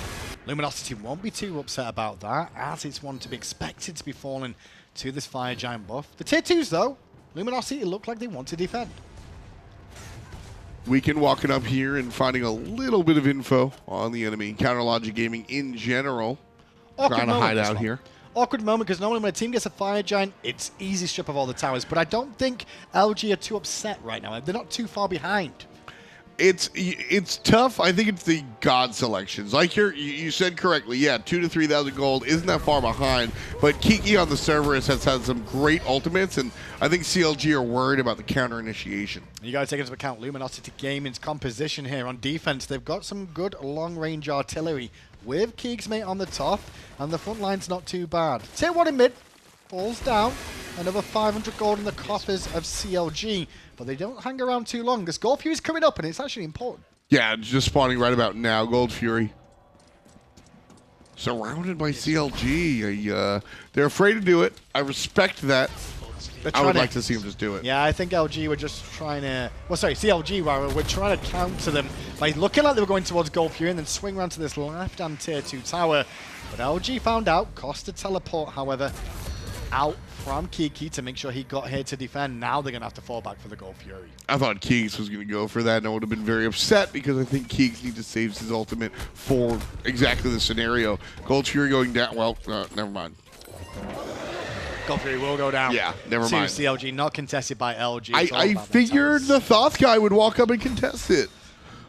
Luminosity won't be too upset about that, as it's one to be expected to be falling to this Fire Giant buff. The tier 2s, though, Luminosity look like they want to defend. Weekend walking up here and finding a little bit of info on the enemy. Counter-Logic Gaming in general, trying to hide out here. awkward moment because normally when a team gets a Fire Giant, it's easy strip of all the towers. But I don't think LG are too upset right now. They're not too far behind. It's tough. I think it's the god selections. Like you said correctly, yeah, 2,000 to 3,000 gold isn't that far behind. But Kiki on the Cerberus has had some great ultimates, and I think CLG are worried about the counter initiation. You got to take into account Luminosity Gaming's composition here on defense. They've got some good long-range artillery with keegsmate on the top, and the front line's not too bad. Tier 1 in mid falls down. Another 500 gold in the coffers of CLG. But they don't hang around too long. This Gold Fury is coming up, and it's actually important. Yeah, it's just spawning right about now. Gold Fury. Surrounded by CLG. They're afraid to do it. I respect that. I would like to see them just do it. Yeah, I think LG were just trying to... Well, sorry, CLG were trying to counter them by looking like they were going towards Gold Fury and then swing around to this left-hand tier 2 tower. But LG found out. Cost to teleport, however, out from Kiki to make sure he got here to defend. Now they're going to have to fall back for the Gold Fury. I thought Keegs was going to go for that, and I would have been very upset because I think Keegs needs to save his ultimate for exactly the scenario. Gold Fury going down. Well, never mind. Gold Fury will go down. Yeah, never mind. CLG, not contested by LG. I figured the Thoth guy would walk up and contest it.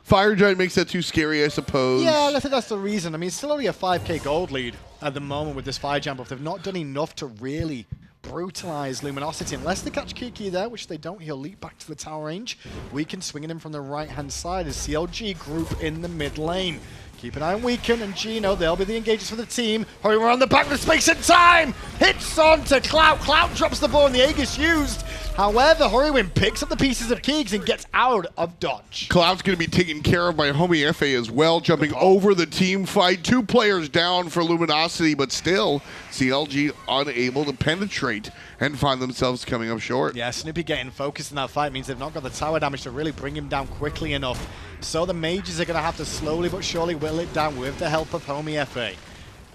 Fire Giant makes that too scary, I suppose. Yeah, I think that's the reason. I mean, it's still only a 5k gold lead at the moment with this Fire Giant, but they've not done enough to really brutalize Luminosity. Unless they catch Kiki there, which they don't, he'll leap back to the tower range. We can swing at him from the right-hand side as CLG group in the mid lane. Keep an eye on Weekend and Geno. They'll be the engagers for the team. Hurry, we're on the back with space and time. Hits on to Clout. Clout drops the ball and the Aegis used. However, Hurriwind picks up the pieces of Keegs and gets out of dodge. Clout's going to be taken care of by Homiefe as well, jumping over the team fight. 2 players down for Luminosity, but still, CLG unable to penetrate and find themselves coming up short. Yeah, Snoopy getting focused in that fight means they've not got the tower damage to really bring him down quickly enough. So the mages are going to have to slowly but surely whittle it down with the help of Homiefe.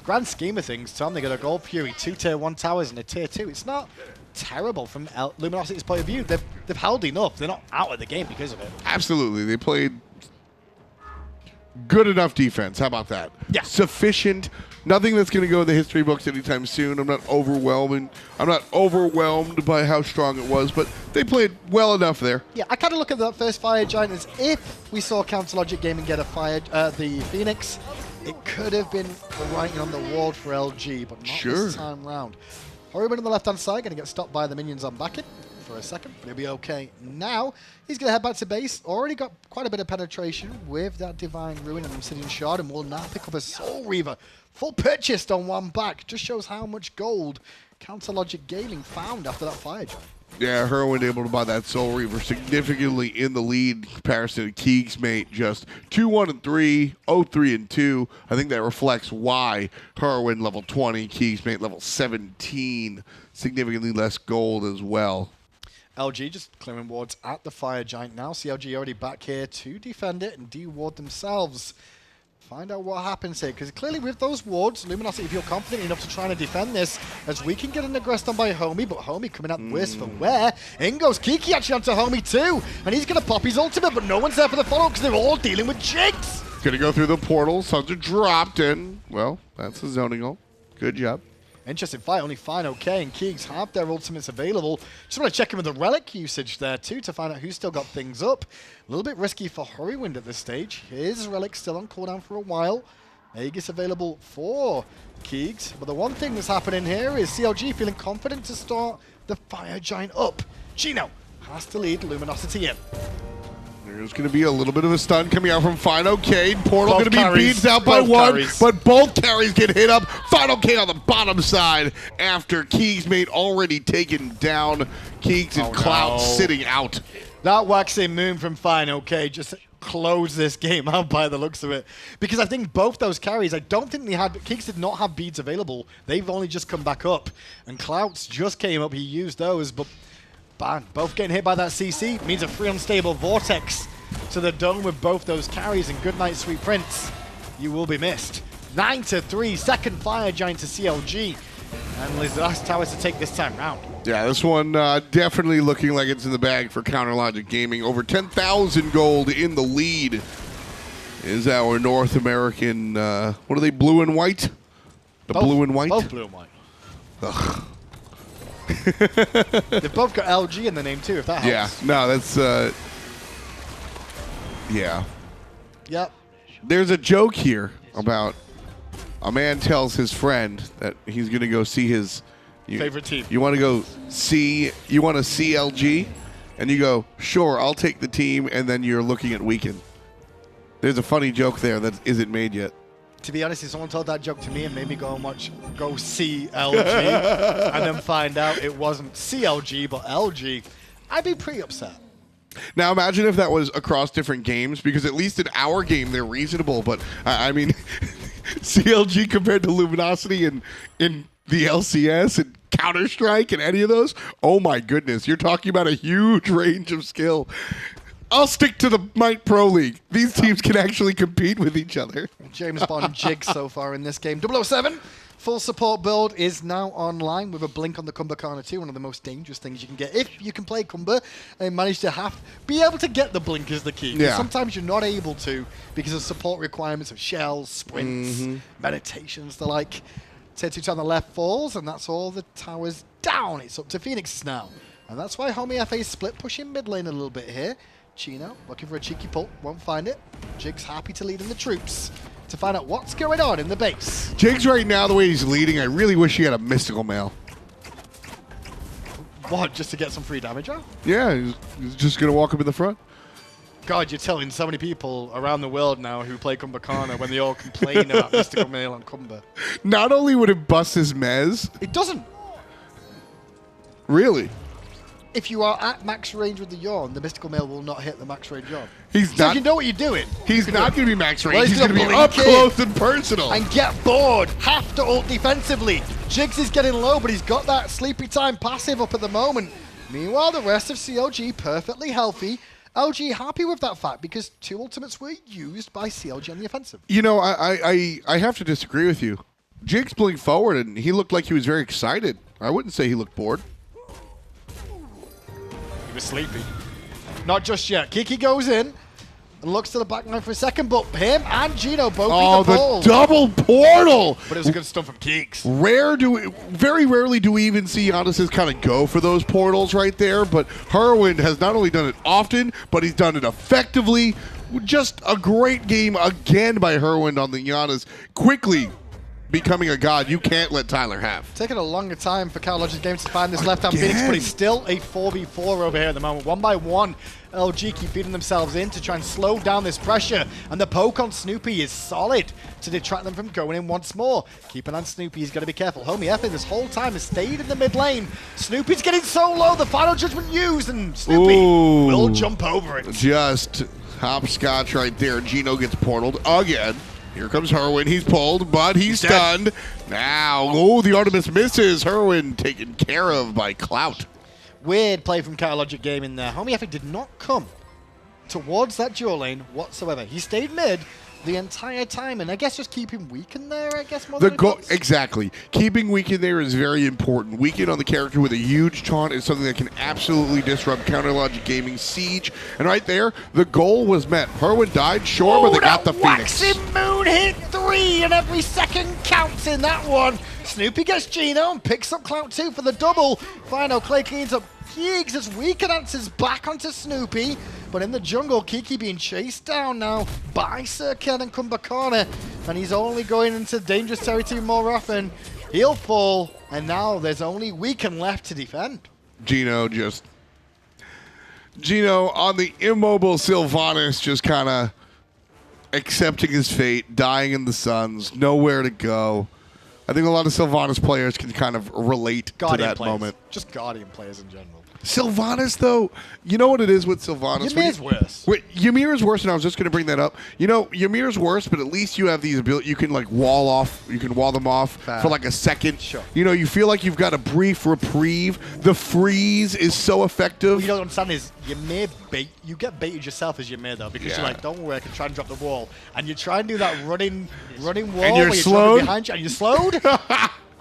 Grand scheme of things, Tom, they got a Gold Fury, 2 tier 1 towers and a tier 2. It's not terrible from Luminosity's point of view. They've held enough. They're not out of the game because of it. Absolutely. They played good enough defense. How about that? Yeah. Sufficient. Nothing that's going to go in the history books anytime soon. I'm not overwhelmed by how strong it was, but they played well enough there. Yeah, I kind of look at that first Fire Giant as if we saw CLGaming get the Phoenix, it could have been the writing on the wall for LG, but not this time round. Hurriwind on the left-hand side, going to get stopped by the minions on Backit for a second, but he'll be okay now. He's going to head back to base. Already got quite a bit of penetration with that Divine Ruin and Obsidian Shard, and will now pick up a Soul Reaver. Full purchased on one back. Just shows how much gold CLGaming found after that Fire Giant. Yeah, Hurriwind able to buy that Soul Reaver significantly in the lead in comparison to keegsmate, just 2-1-3, 0-3-2. I think that reflects why Hurriwind level 20, keegsmate level 17, significantly less gold as well. LG just clearing wards at the Fire Giant now. CLG already back here to defend it and de-ward themselves. Find out what happens here, because clearly with those wards, Luminosity, if you're confident enough to try and defend this, as we can get an aggressed on by Homie, but Homie coming out worse for wear. In goes Kiki actually onto Homie too, and he's going to pop his ultimate, but no one's there for the follow because they're all dealing with Jigz. Going to go through the portal, Suns are dropped in. Well, that's a zoning ult. Good job. Interesting fight, only fineokay and Keegs have their ultimates available. Just want to check in with the relic usage there too to find out who's still got things up. A little bit risky for Hurriwind at this stage. His relic still on cooldown for a while. Aegis available for Keegs. But the one thing that's happening here is CLG feeling confident to start the Fire Giant up. Geno has to lead Luminosity in. There's going to be a little bit of a stun coming out from fineokay. Portal going to be beaten out by one, but both carries get hit up. fineokay on the bottom side after keegsmate already taken down. Keegs and Clout sitting out. That waxing moon from fineokay just closed this game out by the looks of it. Because I think both those carries, I don't think they had, Keegs did not have beads available. They've only just come back up. And Clout's just came up, he used those, but bang, both getting hit by that CC means a free unstable vortex to the dome with both those carries, and good night, Sweet Prince. You will be missed. 9-3, second Fire Giant to CLG. And Liz last towers to take this time round. Yeah, this one definitely looking like it's in the bag for Counterlogic Gaming. Over 10,000 gold in the lead is our North American, what are they, blue and white? Both, blue and white? Both blue and white. Ugh. They've both got LG in the name too, if that helps. Yeah, no, that's yeah. Yep. There's a joke here about a man tells his friend that he's gonna go see his Favorite team. You want to go see? You want a CLG? And you go, sure, I'll take the team. And then you're looking at weekend. There's a funny joke there that isn't made yet. To be honest, if someone told that joke to me and made me go see LG, and then find out it wasn't CLG but LG, I'd be pretty upset. Now imagine if that was across different games, because at least in our game they're reasonable. But I mean, CLG compared to Luminosity in the LCS and Counter-Strike and any of those, oh my goodness, you're talking about a huge range of skill. I'll stick to the Might Pro League. These teams can actually compete with each other. James Bond Jigz so far in this game. 007, full support build is now online with a blink on the Kumbhakarna 2, one of the most dangerous things you can get. If you can play Kumbha and manage to be able to get the blink is the key. Yeah. Sometimes you're not able to because of support requirements of shells, sprints, meditations, the like. Tier 2 on the left falls, and that's all the towers down. It's up to Phoenix now. And that's why Homiefe is split pushing mid lane a little bit here. Chino looking for a cheeky pull, won't find it. Jigz happy to lead in the troops to find out what's going on in the base. Jigz right now, the way he's leading, I really wish he had a mystical mail. What, just to get some free damage out? Yeah, he's just going to walk up in the front. God, you're telling so many people around the world now who play Kumbhakarna when they all complain about mystical mail on Kumbha. Not only would it bust his mez. It doesn't. Really? If you are at max range with the Yawn, the mystical mail will not hit the max range Yawn. He's so not. You know what you're doing. He's not going to be max range. Well, he's going to be up close and personal. And get bored. Have to ult defensively. Jigz is getting low, but he's got that sleepy time passive up at the moment. Meanwhile, the rest of CLG perfectly healthy. LG happy with that fact because 2 ultimates were used by CLG on the offensive. You know, I have to disagree with you. Jigz blinked forward and he looked like he was very excited. I wouldn't say he looked bored. He was sleepy. Not just yet. Kiki goes in and looks to the back line for a second, but him and Geno both beat the ball. The double portal! But it was a good stuff from Keeks. Very rarely do we even see Janus kind of go for those portals right there, but Hurriwind has not only done it often, but he's done it effectively. Just a great game again by Hurriwind on the Janus. Quickly becoming a god you can't let Tyler have. Taking a longer time for CLG's game to find this left-hand Phoenix, but it's still a 4v4 over here at the moment. 1 by 1, LG keep feeding themselves in to try and slow down this pressure, and the poke on Snoopy is solid to detract them from going in once more. Keep an eye on Snoopy, he's got to be careful. Homiefe this whole time has stayed in the mid lane. Snoopy's getting so low, the final judgment used, and Snoopy will jump over it. Just hopscotch right there. Geno gets portaled again. Here comes Hurriwind. He's pulled, but he's stunned. Now, the Artemis misses. Hurriwind taken care of by Clout. Weird play from CLGaming there. Homiefe did not come towards that dual lane whatsoever. He stayed mid the entire time, and I guess just keeping Weekend there, I guess, more than it does. Exactly. Keeping Weekend there is very important. Weekend on the character with a huge taunt is something that can absolutely disrupt CLGaming's siege. And right there, the goal was met. Hurriwind died, sure, but they got the Phoenix. Waxing Moon hit 3, and every second counts in that one. Snoopy gets Geno and picks up Clout 2 for the double. fineokay cleans up Jigz as Weekend answers back onto Snoopy. But in the jungle, Kiki being chased down now by Serqet and Kumbhakarna. And he's only going into dangerous territory more often. He'll fall, and now there's only Weekend left to defend. Geno on the immobile Sylvanus just kind of accepting his fate, dying in the suns, nowhere to go. I think a lot of Sylvanus players can kind of relate to that moment. Just Guardian players in general. Sylvanus, though, you know what it is with Sylvanus? Ymir's worse. Ymir is worse, and I was just going to bring that up. You know, Ymir's worse, but at least you have these abilities. You can, like, wall them off for, like, a second. Sure. You know, you feel like you've got a brief reprieve. The freeze is so effective. What you don't understand is Ymir you get baited yourself as Ymir, though, because you're like, don't worry, I can try and drop the wall. And you try and do that running wall and you're slowed. Behind you, and you're slowed.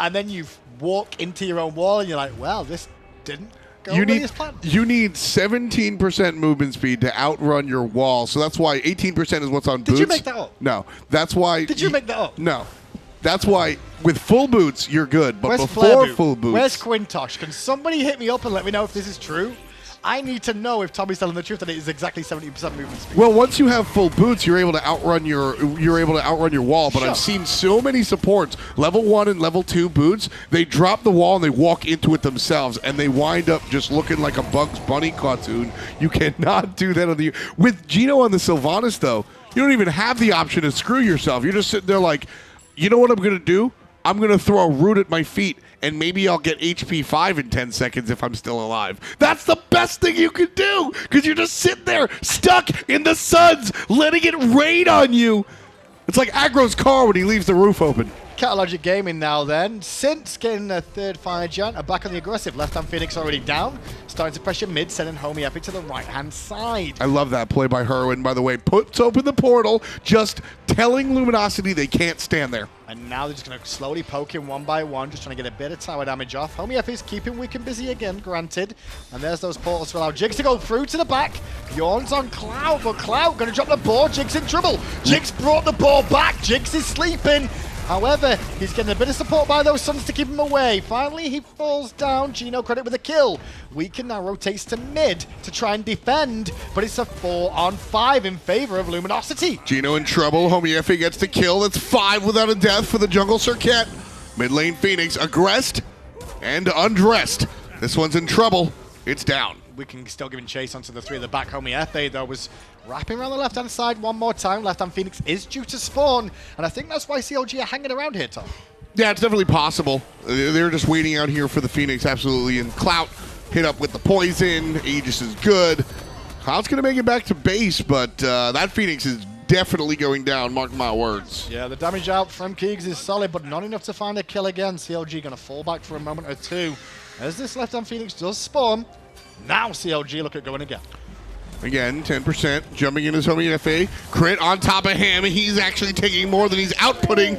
And then you walk into your own wall, and you're like, well, this didn't You need 17% movement speed to outrun your wall, so that's why 18% is what's on boots. Did you make that up? No, that's why. Did you make that up? No, That's why with full boots, you're good. But Where's before Flairboot? full boots... Where's Quintosh? Can somebody hit me up and let me know if this is true? I need to know if Tommy's telling the truth that it is exactly 70% movement speed. Well, once you have full boots, you're able to outrun your wall. But Sure. I've seen so many supports, level 1 and level 2 boots, they drop the wall and they walk into it themselves, and they wind up just looking like a Bugs Bunny cartoon. You cannot do that with Geno on the Sylvanus, though. You don't even have the option to screw yourself. You're just sitting there like, you know what I'm going to do? I'm going to throw a root at my feet, and maybe I'll get HP 5 in 10 seconds if I'm still alive. That's the best thing you can do, because you're just sitting there, stuck in the suds, letting it rain on you. It's like Aggro's car when he leaves the roof open. CLGaming now then. Since getting a third fire giant, are back on the aggressive. Left-hand Phoenix already down. Starting to pressure mid, sending Homiefe to the right-hand side. I love that play by Hurriwind, by the way. Puts open the portal, just telling Luminosity they can't stand there. And now they're just going to slowly poke him one by one, just trying to get a bit of tower damage off. Homiefe is keeping Wick and busy again, granted. And there's those portals to allow Jigz to go through to the back. Bjorn's on Clout, but Clout going to drop the ball. Jigz in trouble. Jigz brought the ball back. Jigz is sleeping. However, he's getting a bit of support by those Suns to keep him away. Finally, he falls down. Geno credit with a kill. Weaken now rotates to mid to try and defend, but it's a 4-on-5 in favor of Luminosity. Geno in trouble. Homiefe gets the kill. That's 5 without a death for the jungle Serqet. Mid lane Phoenix aggressed and undressed. This one's in trouble. It's down. We can still giving chase onto the 3 at the back. Homiefe, though, was wrapping around the left-hand side one more time. Left-hand Phoenix is due to spawn, and I think that's why CLG are hanging around here, Tom. Yeah, it's definitely possible. They're just waiting out here for the Phoenix, absolutely. And Clout hit up with the poison. Aegis is good. Clout's going to make it back to base, but that Phoenix is definitely going down, mark my words. Yeah, the damage out from Kiegs is solid, but not enough to find a kill again. CLG going to fall back for a moment or two. As this left-hand Phoenix does spawn, now CLG look at going again. Again, 10%, jumping in his Homiefe. Crit on top of him. He's actually taking more than he's outputting.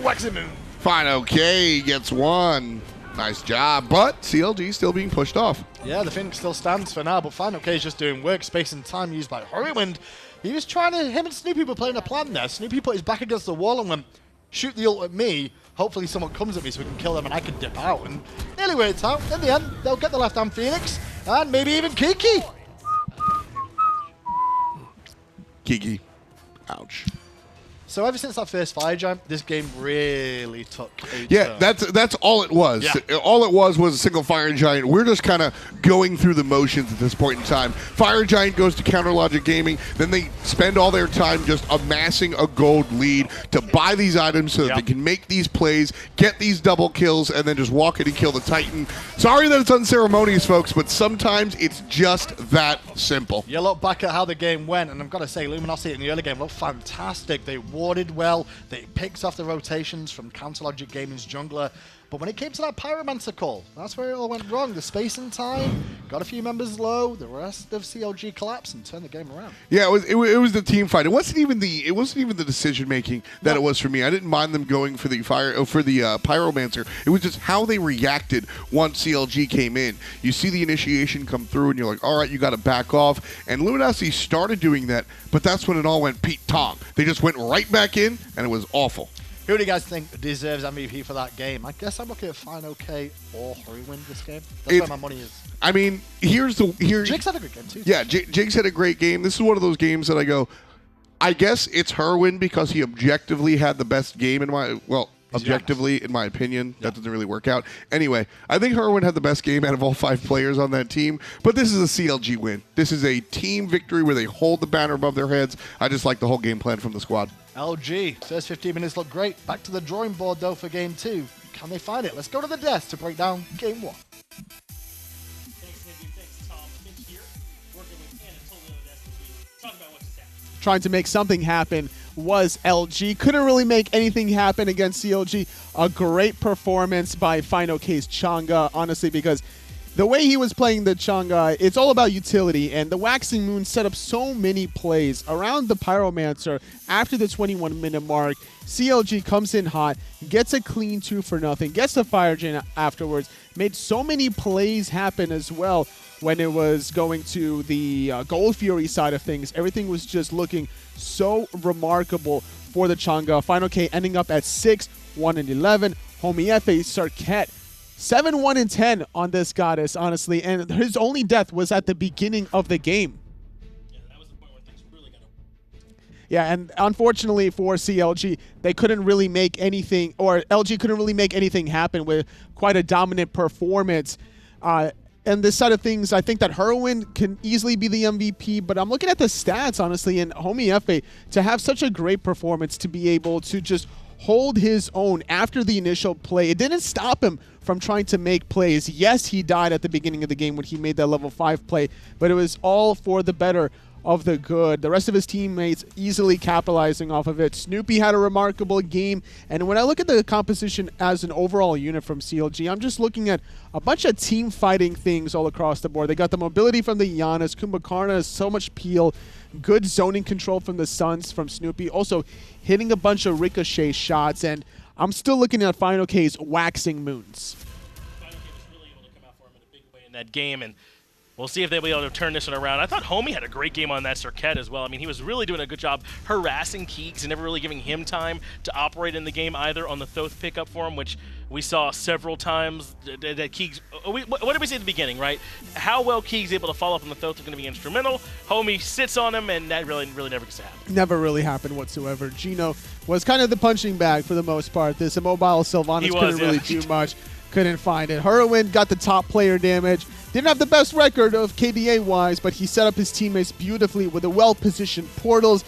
fineokay gets one. Nice job, but CLG still being pushed off. Yeah, the Phoenix still stands for now, but fineokay is just doing work. Space and time used by Hurriwind. He was trying to, him and Snoopy were playing a plan there. Snoopy put his back against the wall and went, shoot the ult at me. Hopefully someone comes at me so we can kill them and I can dip out. And nearly worked out. In the end, they'll get the left-hand Phoenix and maybe even Kiki. Kiki. Ouch. So ever since that first fire giant, this game really took a Yeah, turn. that's all it was. Yeah. All it was a single fire giant. We're just kind of going through the motions at this point in time. Fire giant goes to Counterlogic Gaming. Then they spend all their time just amassing a gold lead to buy these items so that they can make these plays, get these double kills, and then just walk in and kill the Titan. Sorry that it's unceremonious, folks, but sometimes it's just that simple. You look back at how the game went, and I've got to say, Luminosity in the early game looked fantastic. They warded well. They picked off the rotations from Counterlogic Gaming's jungler. But when it came to that Pyromancer call, that's where it all went wrong. The space and time got a few members low. The rest of CLG collapsed and turned the game around. Yeah, it was the team fight. It wasn't even the decision making that it was for me. I didn't mind them going for the Pyromancer. It was just how they reacted once CLG came in. You see the initiation come through, and you're like, all right, you got to back off. And Luminosity started doing that, but that's when it all went Pete Tong. They just went right back in, and it was awful. Who do you guys think deserves MVP for that game? I guess I'm looking at fineokay or Hurriwind this game. That's where my money is. I mean, Jigz had a good game too. Yeah, Jigz had a great game. This is one of those games that I go, I guess it's Hurriwind because he objectively had the best game in my objectively, in my opinion. That doesn't really work out. Anyway, I think Hurriwind had the best game out of all 5 players on that team, but this is a CLG win. This is a team victory where they hold the banner above their heads. I just like the whole game plan from the squad. LG, first 15 minutes look great. Back to the drawing board, though, for Game 2. Can they find it? Let's go to the desk to break down Game 1. Trying to make something happen was LG. Couldn't really make anything happen against CLG. A great performance by fineokay's Chang'e, honestly, because the way he was playing the Chang'e, it's all about utility, and the Waxing Moon set up so many plays around the Pyromancer after the 21-minute mark. CLG comes in hot, gets a clean 2-0, gets the Fire Giant afterwards, made so many plays happen as well when it was going to the Gold Fury side of things. Everything was just looking so remarkable for the Chang'e. fineokay ending up at 6 1-11. Homiefe, Serqet, 7-1-10 on this goddess, honestly, and his only death was at the beginning of the game. Yeah, and unfortunately for CLG, they couldn't really make anything, or LG couldn't really make anything happen with quite a dominant performance. And this side of things, I think that Hurriwind can easily be the MVP, but I'm looking at the stats, honestly, and Homiefe, to have such a great performance, to be able to just hold his own after the initial play. It didn't stop him from trying to make plays. Yes, he died at the beginning of the game when he made that level 5 play, but it was all for the better of the good. The rest of his teammates easily capitalizing off of it. Snoopy had a remarkable game, and when I look at the composition as an overall unit from CLG, I'm just looking at a bunch of team fighting things all across the board. They got the mobility from the Janus. Kumbhakarna has so much peel. Good zoning control from the Suns from Snoopy. Also hitting a bunch of ricochet shots, and I'm still looking at fineokay's waxing moons. fineokay was really able to come out for him in a big way in that game, and we'll see if they'll be able to turn this one around. I thought Homie had a great game on that Serqet as well. I mean, he was really doing a good job harassing Keeks and never really giving him time to operate in the game either on the Thoth pickup for him, which we saw several times that Keeks... What did we say at the beginning, right? How well Keeks able to follow up on the Thoth is going to be instrumental. Homie sits on him, and that really never gets to happen. Never really happened whatsoever. Geno was kind of the punching bag for the most part. This immobile Sylvanus couldn't really do much. Couldn't find it. Hurriwind got the top player damage. Didn't have the best record of KDA-wise, but he set up his teammates beautifully with the well-positioned portals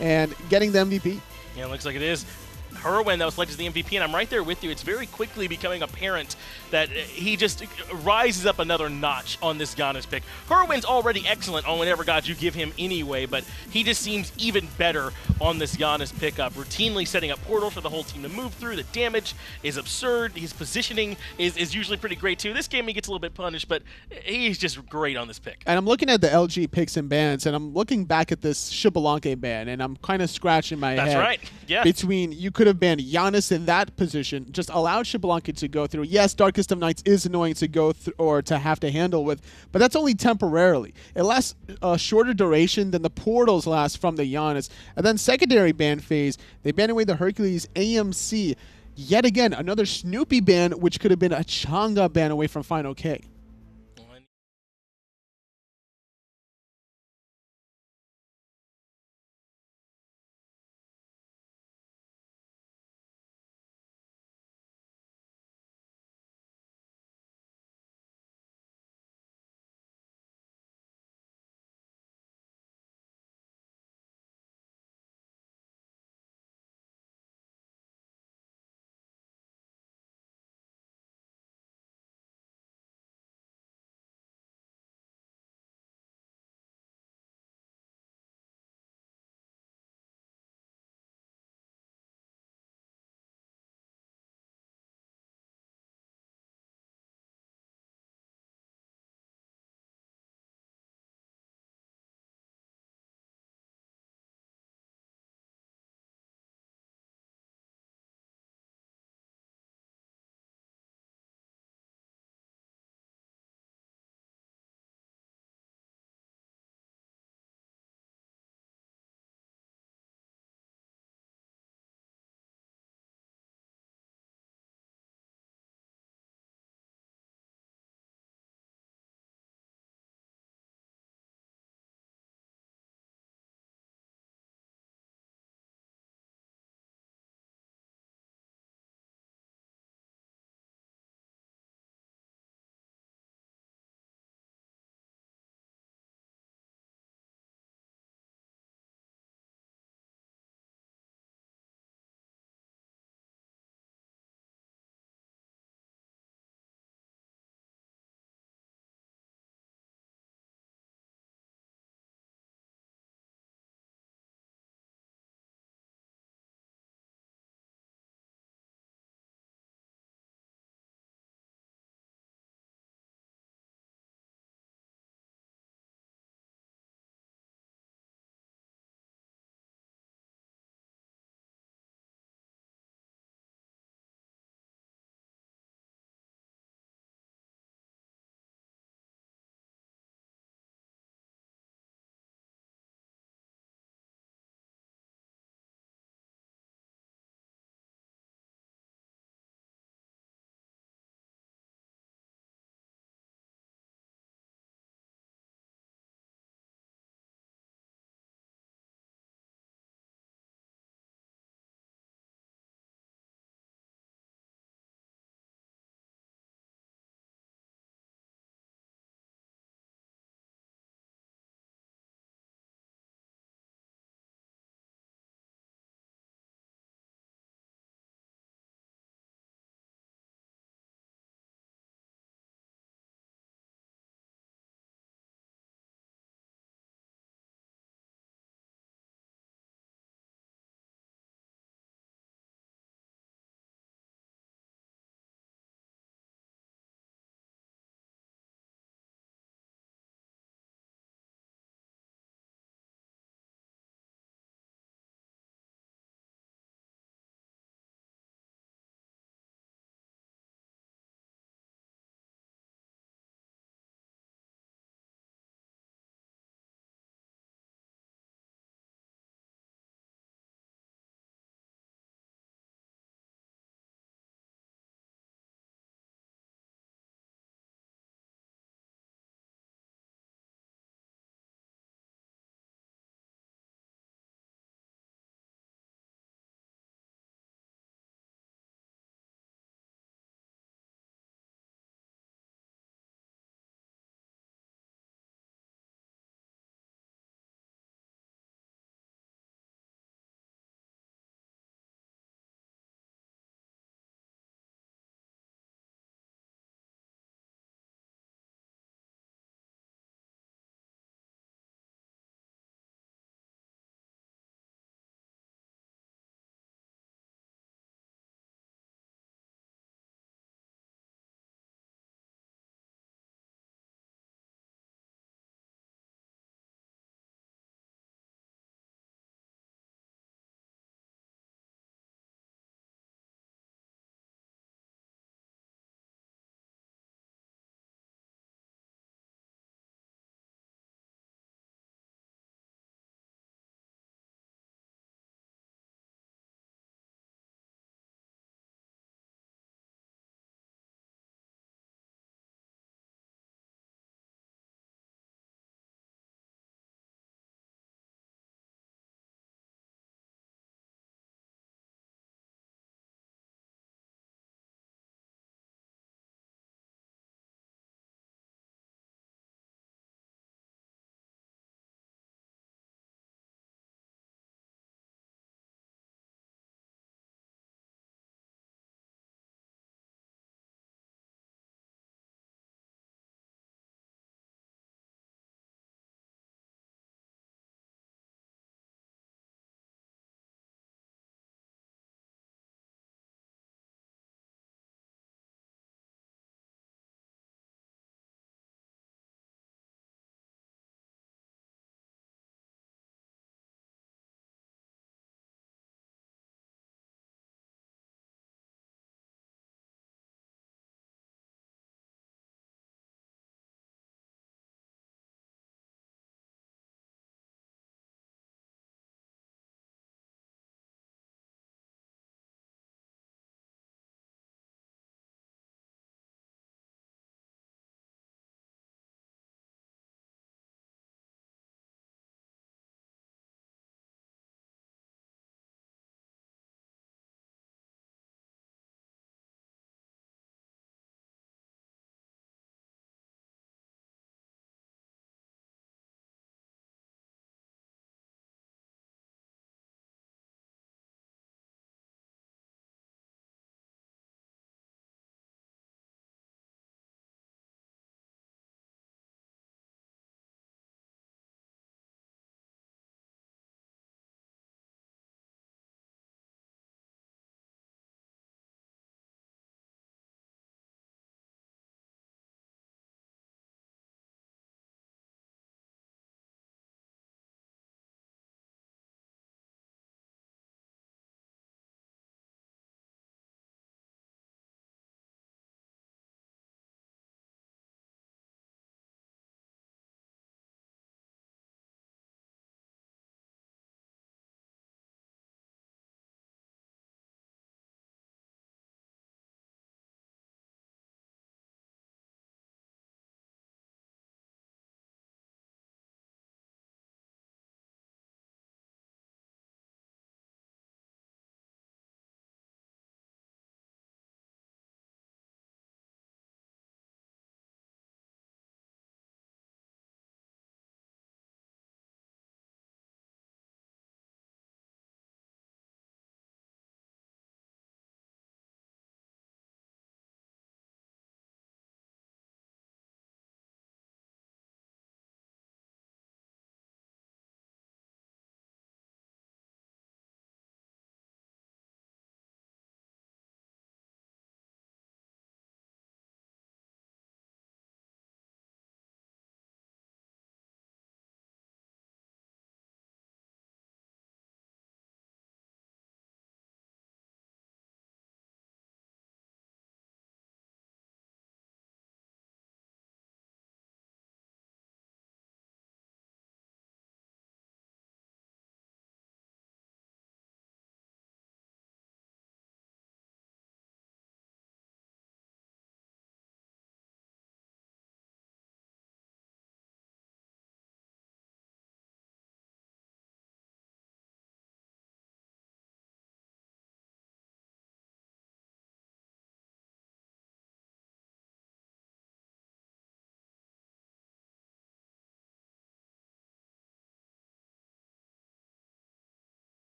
and getting the MVP. Yeah, it looks like it is Hurriwind that was selected as the MVP, and I'm right there with you. It's very quickly becoming apparent that he just rises up another notch on this Janus pick. Hurriwind's already excellent on whatever gods you give him anyway, but he just seems even better on this Janus pickup, routinely setting up portals for the whole team to move through. The damage is absurd. His positioning is usually pretty great too. This game he gets a little bit punished, but he's just great on this pick. And I'm looking at the LG picks and bans, and I'm looking back at this Xbalanque ban, and I'm kind of scratching my head. That's right. Yeah. Between you could have banned Janus in that position, just allowed Xbalanque to go through. Yes, Darkest of Nights is annoying to go through or to have to handle with, but that's only temporarily. It lasts a shorter duration than the portals last from the Janus. And then secondary ban phase, they banned away the Hercules AMC. Yet again, another Snoopy ban, which could have been a Chang'e ban away from fineokay.